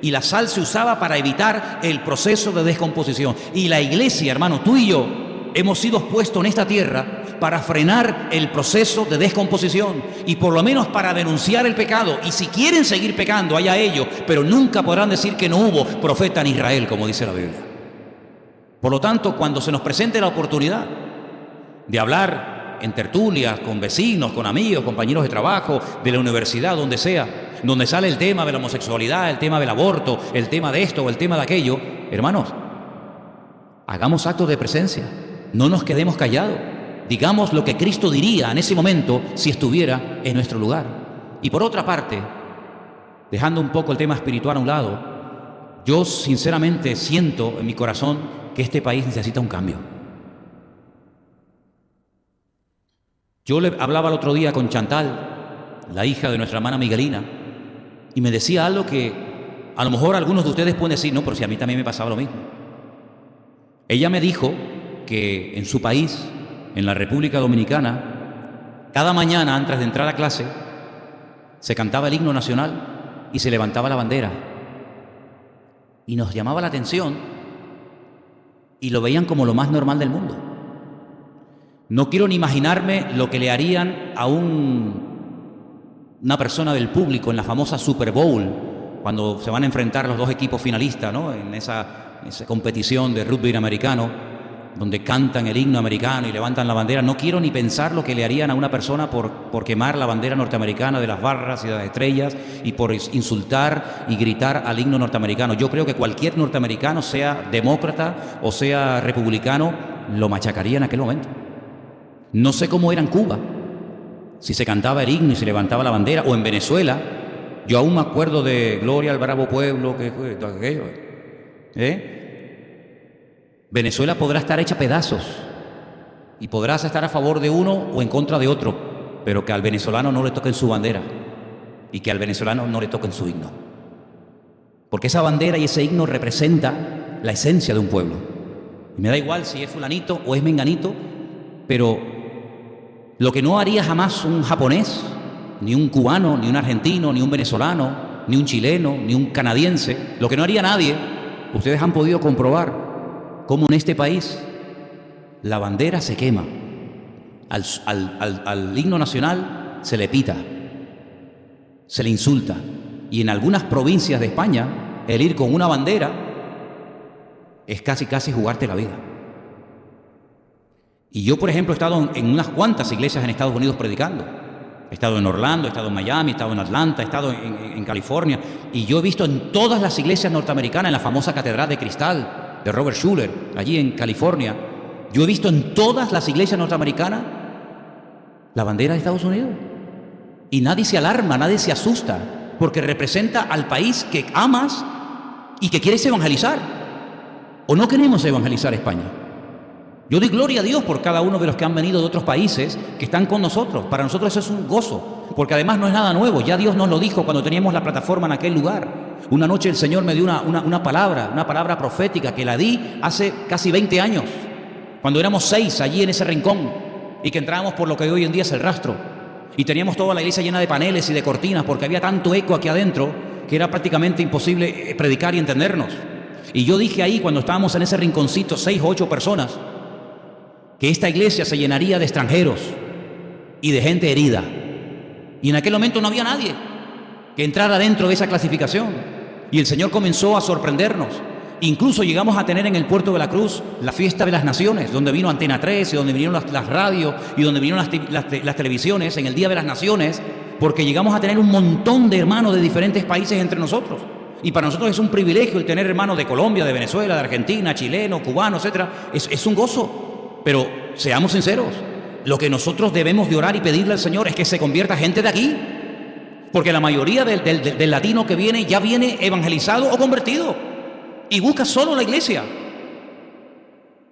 S1: Y la sal se usaba para evitar el proceso de descomposición. Y la iglesia, hermano, tú y yo hemos sido puestos en esta tierra para frenar el proceso de descomposición y por lo menos para denunciar el pecado. Y si quieren seguir pecando, allá ellos, pero nunca podrán decir que no hubo profeta en Israel, como dice la Biblia. Por lo tanto, cuando se nos presente la oportunidad de hablar en tertulias, con vecinos, con amigos, compañeros de trabajo, de la universidad, donde sea, donde sale el tema de la homosexualidad, el tema del aborto, el tema de esto o el tema de aquello, hermanos, hagamos actos de presencia, no nos quedemos callados. Digamos lo que Cristo diría en ese momento si estuviera en nuestro lugar. Y por otra parte, dejando un poco el tema espiritual a un lado, yo sinceramente siento en mi corazón que este país necesita un cambio. Yo le hablaba el otro día con Chantal, la hija de nuestra hermana Miguelina, y me decía algo que a lo mejor algunos de ustedes pueden decir: no, pero si a mí también me pasaba lo mismo. Ella me dijo que en su país, en la República Dominicana, cada mañana antes de entrar a clase se cantaba el himno nacional y se levantaba la bandera. Y nos llamaba la atención y lo veían como lo más normal del mundo. No quiero ni imaginarme lo que le harían a una persona del público en la famosa Super Bowl, cuando se van a enfrentar los dos equipos finalistas, ¿no? En esa competición de rugby americano, donde cantan el himno americano y levantan la bandera. No quiero ni pensar lo que le harían a una persona por quemar la bandera norteamericana de las barras y de las estrellas y por insultar y gritar al himno norteamericano. Yo creo que cualquier norteamericano, sea demócrata o sea republicano, lo machacaría en aquel momento. No sé cómo era en Cuba, si se cantaba el himno y se levantaba la bandera, o en Venezuela. Yo aún me acuerdo de Gloria al bravo pueblo, que fue todo aquello. Venezuela podrá estar hecha pedazos y podrás estar a favor de uno o en contra de otro, pero que al venezolano no le toquen su bandera y que al venezolano no le toquen su himno. Porque esa bandera y ese himno representa la esencia de un pueblo. Y me da igual si es fulanito o es menganito, pero lo que no haría jamás un japonés, ni un cubano, ni un argentino, ni un venezolano, ni un chileno, ni un canadiense, lo que no haría nadie, ustedes han podido comprobar cómo en este país la bandera se quema, al himno nacional se le pita, se le insulta, y en algunas provincias de España el ir con una bandera es casi jugarte la vida. Y yo, por ejemplo, he estado en unas cuantas iglesias en Estados Unidos predicando. He estado en Orlando, he estado en Miami, he estado en Atlanta, he estado en California, y yo he visto en todas las iglesias norteamericanas, en la famosa Catedral de Cristal de Robert Schuller, allí en California, yo he visto en todas las iglesias norteamericanas la bandera de Estados Unidos. Y nadie se alarma, nadie se asusta, porque representa al país que amas y que quieres evangelizar. ¿O no queremos evangelizar España? Yo doy gloria a Dios por cada uno de los que han venido de otros países que están con nosotros. Para nosotros eso es un gozo, porque además no es nada nuevo. Ya Dios nos lo dijo cuando teníamos la plataforma en aquel lugar. Una noche el Señor me dio una palabra profética que la di hace casi 20 años, cuando éramos 6 allí en ese rincón y que entrábamos por lo que hoy en día es el Rastro, y teníamos toda la iglesia llena de paneles y de cortinas porque había tanto eco aquí adentro que era prácticamente imposible predicar y entendernos. Y yo dije ahí, cuando estábamos en ese rinconcito, 6 o 8 personas, que esta iglesia se llenaría de extranjeros y de gente herida. Y en aquel momento no había nadie que entrara dentro de esa clasificación. Y el Señor comenzó a sorprendernos. Incluso llegamos a tener en el Puerto de la Cruz la fiesta de las naciones, donde vino Antena 3 y donde vinieron las radios y donde vinieron las televisiones en el Día de las Naciones, porque llegamos a tener un montón de hermanos de diferentes países entre nosotros. Y para nosotros es un privilegio el tener hermanos de Colombia, de Venezuela, de Argentina, chileno, cubano, etc. Es un gozo. Pero seamos sinceros, lo que nosotros debemos de orar y pedirle al Señor es que se convierta gente de aquí, porque la mayoría del latino que viene ya viene evangelizado o convertido y busca solo la iglesia.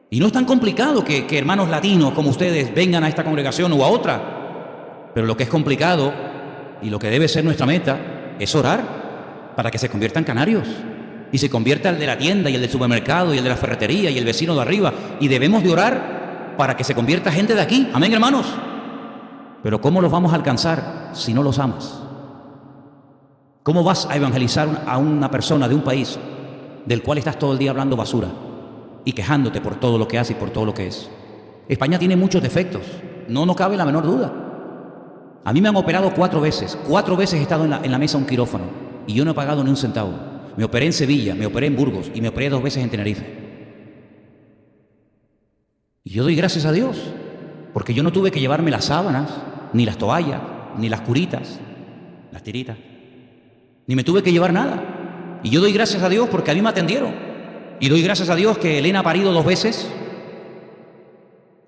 S1: Y no es tan complicado que hermanos latinos como ustedes vengan a esta congregación o a otra, pero lo que es complicado y lo que debe ser nuestra meta es orar para que se conviertan canarios y se convierta el de la tienda y el del supermercado y el de la ferretería y el vecino de arriba, y debemos de orar para que se convierta gente de aquí. Amén, hermanos. Pero ¿cómo los vamos a alcanzar si no los amas? ¿Cómo vas a evangelizar a una persona de un país del cual estás todo el día hablando basura y quejándote por todo lo que hace y por todo lo que es? España tiene muchos defectos, no cabe la menor duda. A mí me han operado 4 veces. 4 veces he estado en la mesa de un quirófano y yo no he pagado ni un centavo. Me operé en Sevilla, me operé en Burgos y me operé 2 veces en Tenerife. Y yo doy gracias a Dios, porque yo no tuve que llevarme las sábanas, ni las toallas, ni las curitas, las tiritas, ni me tuve que llevar nada. Y yo doy gracias a Dios porque a mí me atendieron. Y doy gracias a Dios que Elena ha parido 2 veces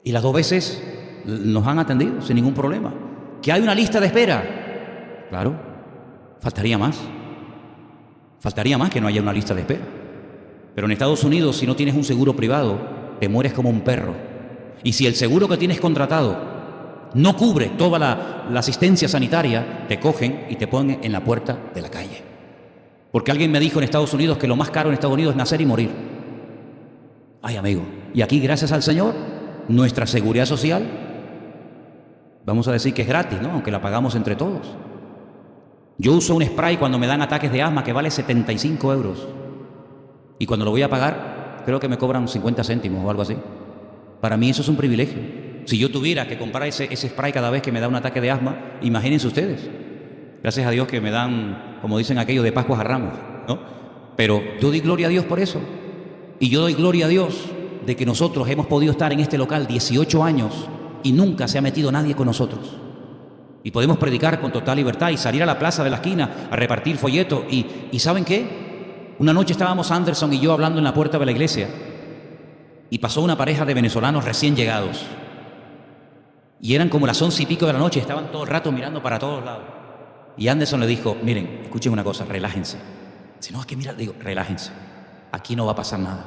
S1: y las 2 veces nos han atendido sin ningún problema. ¿Que hay una lista de espera? Claro, faltaría más. Faltaría más que no haya una lista de espera. Pero en Estados Unidos, si no tienes un seguro privado, te mueres como un perro. Y si el seguro que tienes contratado no cubre toda la asistencia sanitaria, te cogen y te ponen en la puerta de la calle. Porque alguien me dijo en Estados Unidos que lo más caro en Estados Unidos es nacer y morir. Ay, amigo, y aquí, gracias al Señor, nuestra seguridad social, vamos a decir que es gratis, ¿no? Aunque la pagamos entre todos. Yo uso un spray cuando me dan ataques de asma que vale 75 euros. Y cuando lo voy a pagar, creo que me cobran 50 céntimos o algo así. Para mí eso es un privilegio. Si yo tuviera que comprar ese spray cada vez que me da un ataque de asma, imagínense ustedes. Gracias a Dios que me dan, como dicen aquello, de Pascuas a Ramos, ¿no? Pero yo doy gloria a Dios por eso. Y yo doy gloria a Dios de que nosotros hemos podido estar en este local 18 años y nunca se ha metido nadie con nosotros. Y podemos predicar con total libertad y salir a la plaza de la esquina a repartir folletos. ¿Y saben qué? Una noche estábamos Anderson y yo hablando en la puerta de la iglesia y pasó una pareja de venezolanos recién llegados. Y eran como las 11:00 de la noche, estaban todo el rato mirando para todos lados. Y Anderson le dijo, miren, escuchen una cosa, relájense. Si no, es que mira, digo, relájense. Aquí no va a pasar nada.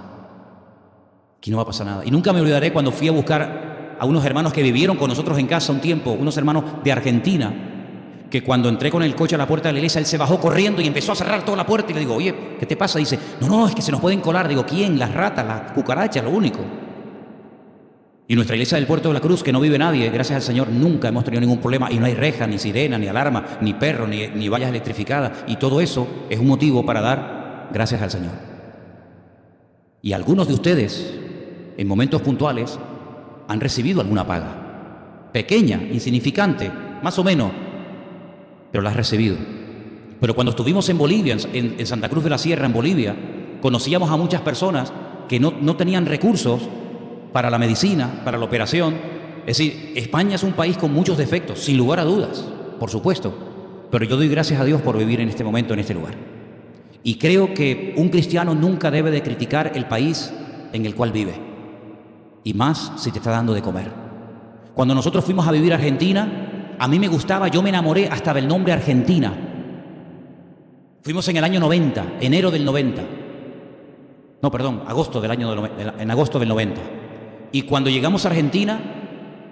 S1: Aquí no va a pasar nada. Y nunca me olvidaré cuando fui a buscar a unos hermanos que vivieron con nosotros en casa un tiempo, unos hermanos de Argentina, que cuando entré con el coche a la puerta de la iglesia, él se bajó corriendo y empezó a cerrar toda la puerta. Y le digo, oye, ¿qué te pasa? Dice, no, es que se nos pueden colar. Digo, ¿quién? Las ratas, las cucarachas, lo único. Y nuestra iglesia del Puerto de la Cruz, que no vive nadie, gracias al Señor, nunca hemos tenido ningún problema. Y no hay reja, ni sirena, ni alarma, ni perro, ni vallas electrificadas. Y todo eso es un motivo para dar gracias al Señor. Y algunos de ustedes, en momentos puntuales, han recibido alguna paga. Pequeña, insignificante, más o menos, pero la has recibido. Pero cuando estuvimos en Bolivia, en Santa Cruz de la Sierra, en Bolivia, conocíamos a muchas personas que no tenían recursos para la medicina, para la operación. Es decir, España es un país con muchos defectos, sin lugar a dudas, por supuesto. Pero yo doy gracias a Dios por vivir en este momento, en este lugar. Y creo que un cristiano nunca debe de criticar el país en el cual vive. Y más si te está dando de comer. Cuando nosotros fuimos a vivir a Argentina, a mí me gustaba, yo me enamoré hasta del nombre Argentina. Fuimos en el año 90, enero del 90. No, perdón, agosto del año en agosto del 90. Y cuando llegamos a Argentina,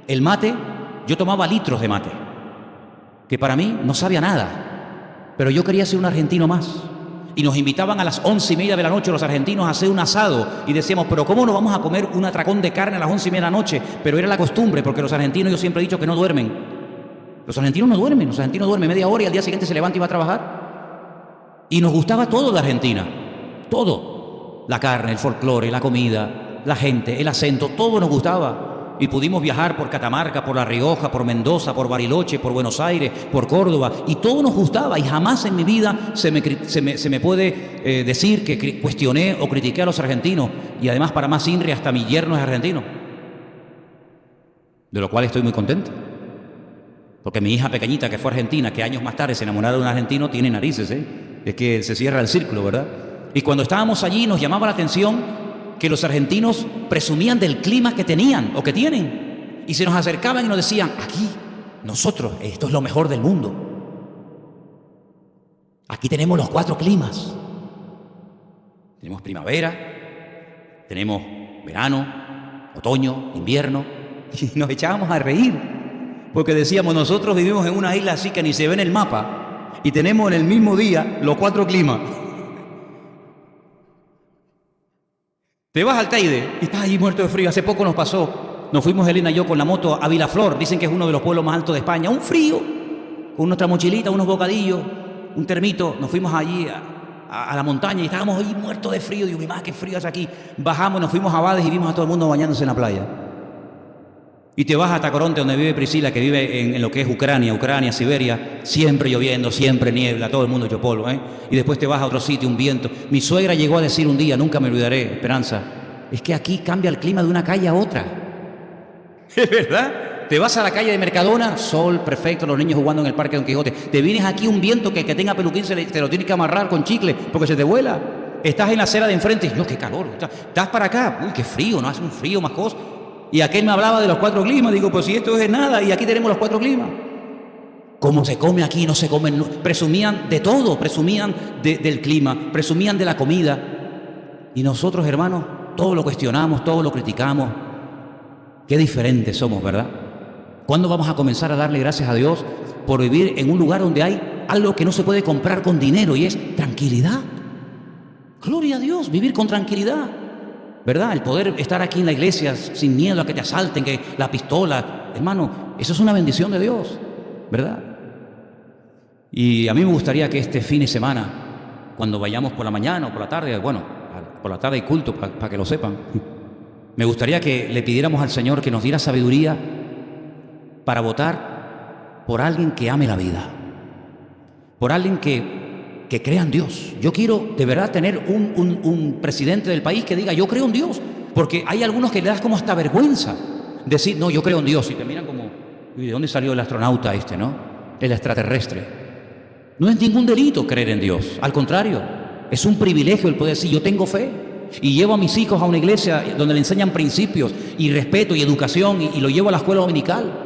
S1: el mate, yo tomaba litros de mate, que para mí no sabía nada, pero yo quería ser un argentino más. Y nos invitaban a las 11:30 de la noche los argentinos a hacer un asado y decíamos, pero ¿cómo no vamos a comer un atracón de carne a las 11:30 de la noche? Pero era la costumbre, porque los argentinos, yo siempre he dicho que no duermen. Los argentinos no duermen, los argentinos duermen media hora y al día siguiente se levanta y va a trabajar. Y nos gustaba todo de Argentina, todo. La carne, el folclore, la comida, la gente, el acento, todo nos gustaba. Y pudimos viajar por Catamarca, por La Rioja, por Mendoza, por Bariloche, por Buenos Aires, por Córdoba, y todo nos gustaba. Y jamás en mi vida se me puede decir que cuestioné o critiqué a los argentinos. Y además, para más INRI, hasta mi yerno es argentino, de lo cual estoy muy contento. Porque mi hija pequeñita, que fue argentina, que años más tarde se enamoró de un argentino, tiene narices, es que se cierra el círculo, ¿verdad? Y cuando estábamos allí nos llamaba la atención que los argentinos presumían del clima que tenían o que tienen. Y se nos acercaban y nos decían, aquí, nosotros, esto es lo mejor del mundo. Aquí tenemos los 4 climas. Tenemos primavera, tenemos verano, otoño, invierno. Y nos echábamos a reír, porque decíamos, nosotros vivimos en una isla así que ni se ve en el mapa, y tenemos en el mismo día los 4 climas. Te vas al Teide y estás allí muerto de frío. Hace poco nos pasó, nos fuimos Elena y yo con la moto a Vilaflor, dicen que es uno de los pueblos más altos de España, un frío, con nuestra mochilita, unos bocadillos, un termito, nos fuimos allí a la montaña y estábamos ahí muertos de frío. Digo, mi madre, qué frío es aquí. Bajamos, nos fuimos a Bades y vimos a todo el mundo bañándose en la playa. Y te vas a Tacoronte, donde vive Priscila, que vive en lo que es Ucrania, Siberia, siempre lloviendo, siempre niebla, todo el mundo hecho polvo, Y después te vas a otro sitio, un viento. Mi suegra llegó a decir un día, nunca me olvidaré, Esperanza, es que aquí cambia el clima de una calle a otra. ¿Es verdad? Te vas a la calle de Mercadona, sol perfecto, los niños jugando en el Parque Don Quijote. Te vienes aquí un viento que el que tenga peluquín te lo tiene que amarrar con chicle porque se te vuela. Estás en la acera de enfrente y yo, qué calor. Estás para acá, uy, qué frío, no hace un frío más cosa. Y aquel me hablaba de los 4 climas. Digo, pues si esto es nada, y aquí tenemos los 4 climas. ¿Cómo se come aquí? No se come. No. Presumían de todo, presumían del clima, presumían de la comida. Y nosotros, hermanos, todo lo cuestionamos, todo lo criticamos. Qué diferentes somos, ¿verdad? ¿Cuándo vamos a comenzar a darle gracias a Dios por vivir en un lugar donde hay algo que no se puede comprar con dinero, y es tranquilidad? Gloria a Dios, vivir con tranquilidad, ¿verdad? El poder estar aquí en la iglesia sin miedo a que te asalten, que la pistola, hermano, eso es una bendición de Dios, ¿verdad? Y a mí me gustaría que este fin de semana, cuando vayamos por la mañana o por la tarde, bueno, por la tarde hay culto, para que lo sepan, me gustaría que le pidiéramos al Señor que nos diera sabiduría para votar por alguien que ame la vida, por alguien que crea en Dios. Yo quiero de verdad tener un presidente del país que diga, yo creo en Dios, porque hay algunos que le das como hasta vergüenza decir, no, yo creo en Dios, y te miran como, ¿y de dónde salió el astronauta este, no? El extraterrestre. No es ningún delito creer en Dios, al contrario, es un privilegio el poder decir, yo tengo fe, y llevo a mis hijos a una iglesia donde le enseñan principios y respeto y educación, y lo llevo a la escuela dominical.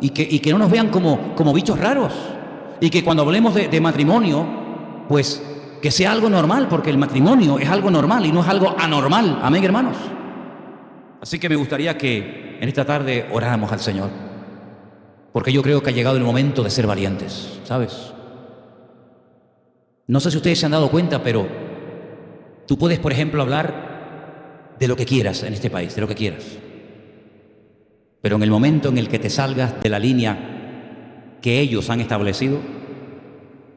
S1: y que no nos vean como bichos raros, y que cuando hablemos de matrimonio, pues que sea algo normal, porque el matrimonio es algo normal y no es algo anormal. Amén, hermanos. Así que me gustaría que en esta tarde oráramos al Señor, porque yo creo que ha llegado el momento de ser valientes, ¿sabes? No sé si ustedes se han dado cuenta, pero tú puedes, por ejemplo, hablar de lo que quieras en este país, de lo que quieras. Pero en el momento en el que te salgas de la línea que ellos han establecido,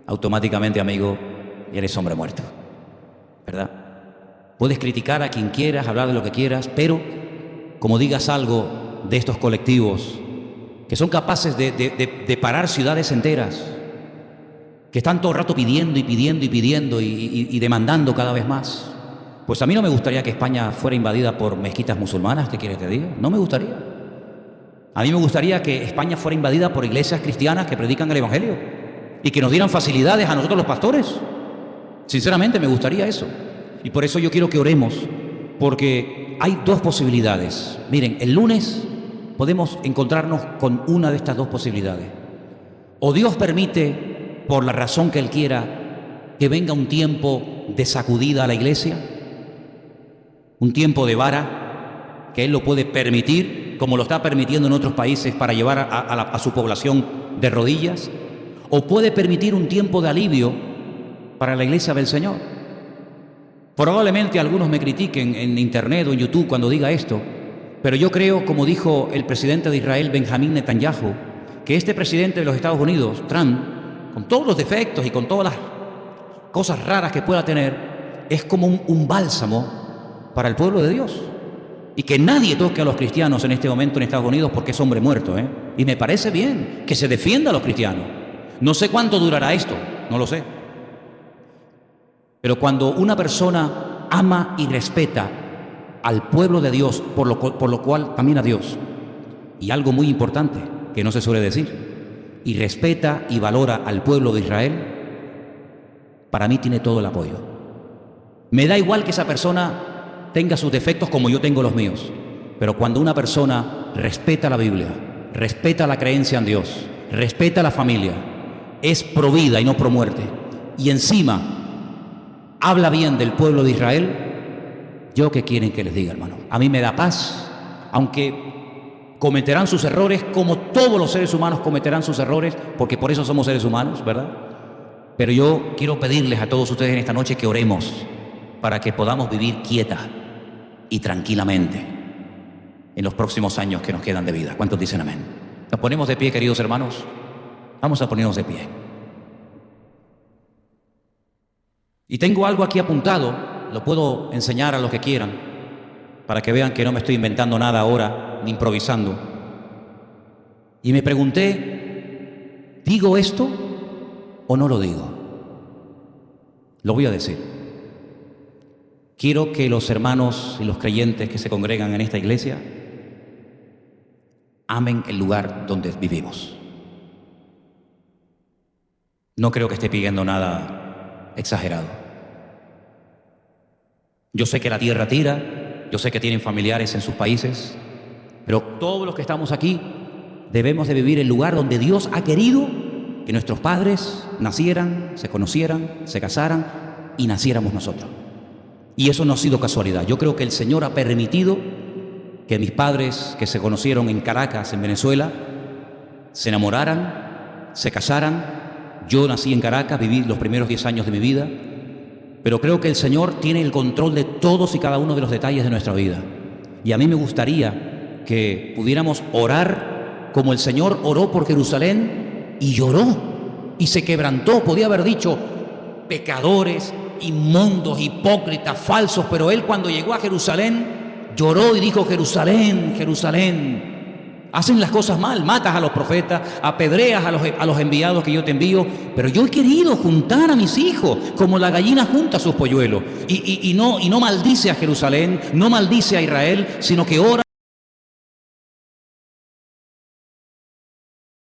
S1: automáticamente, amigo, eres hombre muerto, ¿verdad? Puedes criticar a quien quieras, hablar de lo que quieras, pero como digas algo de estos colectivos que son capaces de parar ciudades enteras, que están todo el rato pidiendo y demandando cada vez más, pues a mí no me gustaría que España fuera invadida por mezquitas musulmanas. ¿Qué quieres que te diga? No me gustaría. A mí me gustaría que España fuera invadida por iglesias cristianas que predican el Evangelio y que nos dieran facilidades a nosotros los pastores. Sinceramente me gustaría eso. Y por eso yo quiero que oremos, porque hay dos posibilidades. Miren, el lunes podemos encontrarnos con una de estas dos posibilidades. O Dios permite, por la razón que Él quiera, que venga un tiempo de sacudida a la iglesia, un tiempo de vara, que Él lo puede permitir, como lo está permitiendo en otros países, para llevar a su población de rodillas, o puede permitir un tiempo de alivio para la iglesia del Señor. Probablemente algunos me critiquen en internet o en YouTube cuando diga esto, pero yo creo, como dijo el presidente de Israel, Benjamín Netanyahu, que este presidente de los Estados Unidos, Trump, con todos los defectos y con todas las cosas raras que pueda tener, es como un bálsamo para el pueblo de Dios. Y que nadie toque a los cristianos en este momento en Estados Unidos, porque es hombre muerto, ¿eh? Y me parece bien que se defienda a los cristianos. No sé cuánto durará esto, no lo sé. Pero cuando una persona ama y respeta al pueblo de Dios, por lo cual camina Dios, y algo muy importante que no se suele decir, y respeta y valora al pueblo de Israel, para mí tiene todo el apoyo. Me da igual que esa persona tenga sus defectos como yo tengo los míos, pero cuando una persona respeta la Biblia, respeta la creencia en Dios, respeta la familia, es pro vida y no pro muerte, y encima habla bien del pueblo de Israel, ¿yo qué quieren que les diga, hermano? A mí me da paz, aunque cometerán sus errores, como todos los seres humanos cometerán sus errores, porque por eso somos seres humanos, ¿verdad? Pero yo quiero pedirles a todos ustedes en esta noche que oremos para que podamos vivir quieta y tranquilamente en los próximos años que nos quedan de vida. ¿Cuántos dicen amén? Nos ponemos de pie, queridos hermanos. Vamos a ponernos de pie. Y tengo algo aquí apuntado, lo puedo enseñar a los que quieran, para que vean que no me estoy inventando nada ahora, ni improvisando. Y me pregunté, ¿digo esto o no lo digo? Lo voy a decir. Quiero que los hermanos y los creyentes que se congregan en esta iglesia amen el lugar donde vivimos. No creo que esté pidiendo nada exagerado. Yo sé que la tierra tira, yo sé que tienen familiares en sus países, pero todos los que estamos aquí debemos de vivir el lugar donde Dios ha querido que nuestros padres nacieran, se conocieran, se casaran y naciéramos nosotros. Y eso no ha sido casualidad. Yo creo que el Señor ha permitido que mis padres, que se conocieron en Caracas, en Venezuela, se enamoraran, se casaran. Yo nací en Caracas, viví los primeros 10 años de mi vida, pero creo que el Señor tiene el control de todos y cada uno de los detalles de nuestra vida. Y a mí me gustaría que pudiéramos orar como el Señor oró por Jerusalén y lloró y se quebrantó. Podía haber dicho pecadores, inmundos, hipócritas, falsos, pero Él cuando llegó a Jerusalén lloró y dijo: Jerusalén, Jerusalén, hacen las cosas mal, matas a los profetas, apedreas a los enviados que yo te envío, pero yo he querido juntar a mis hijos como la gallina junta a sus polluelos, y no maldice a Jerusalén, no maldice a Israel, sino que ora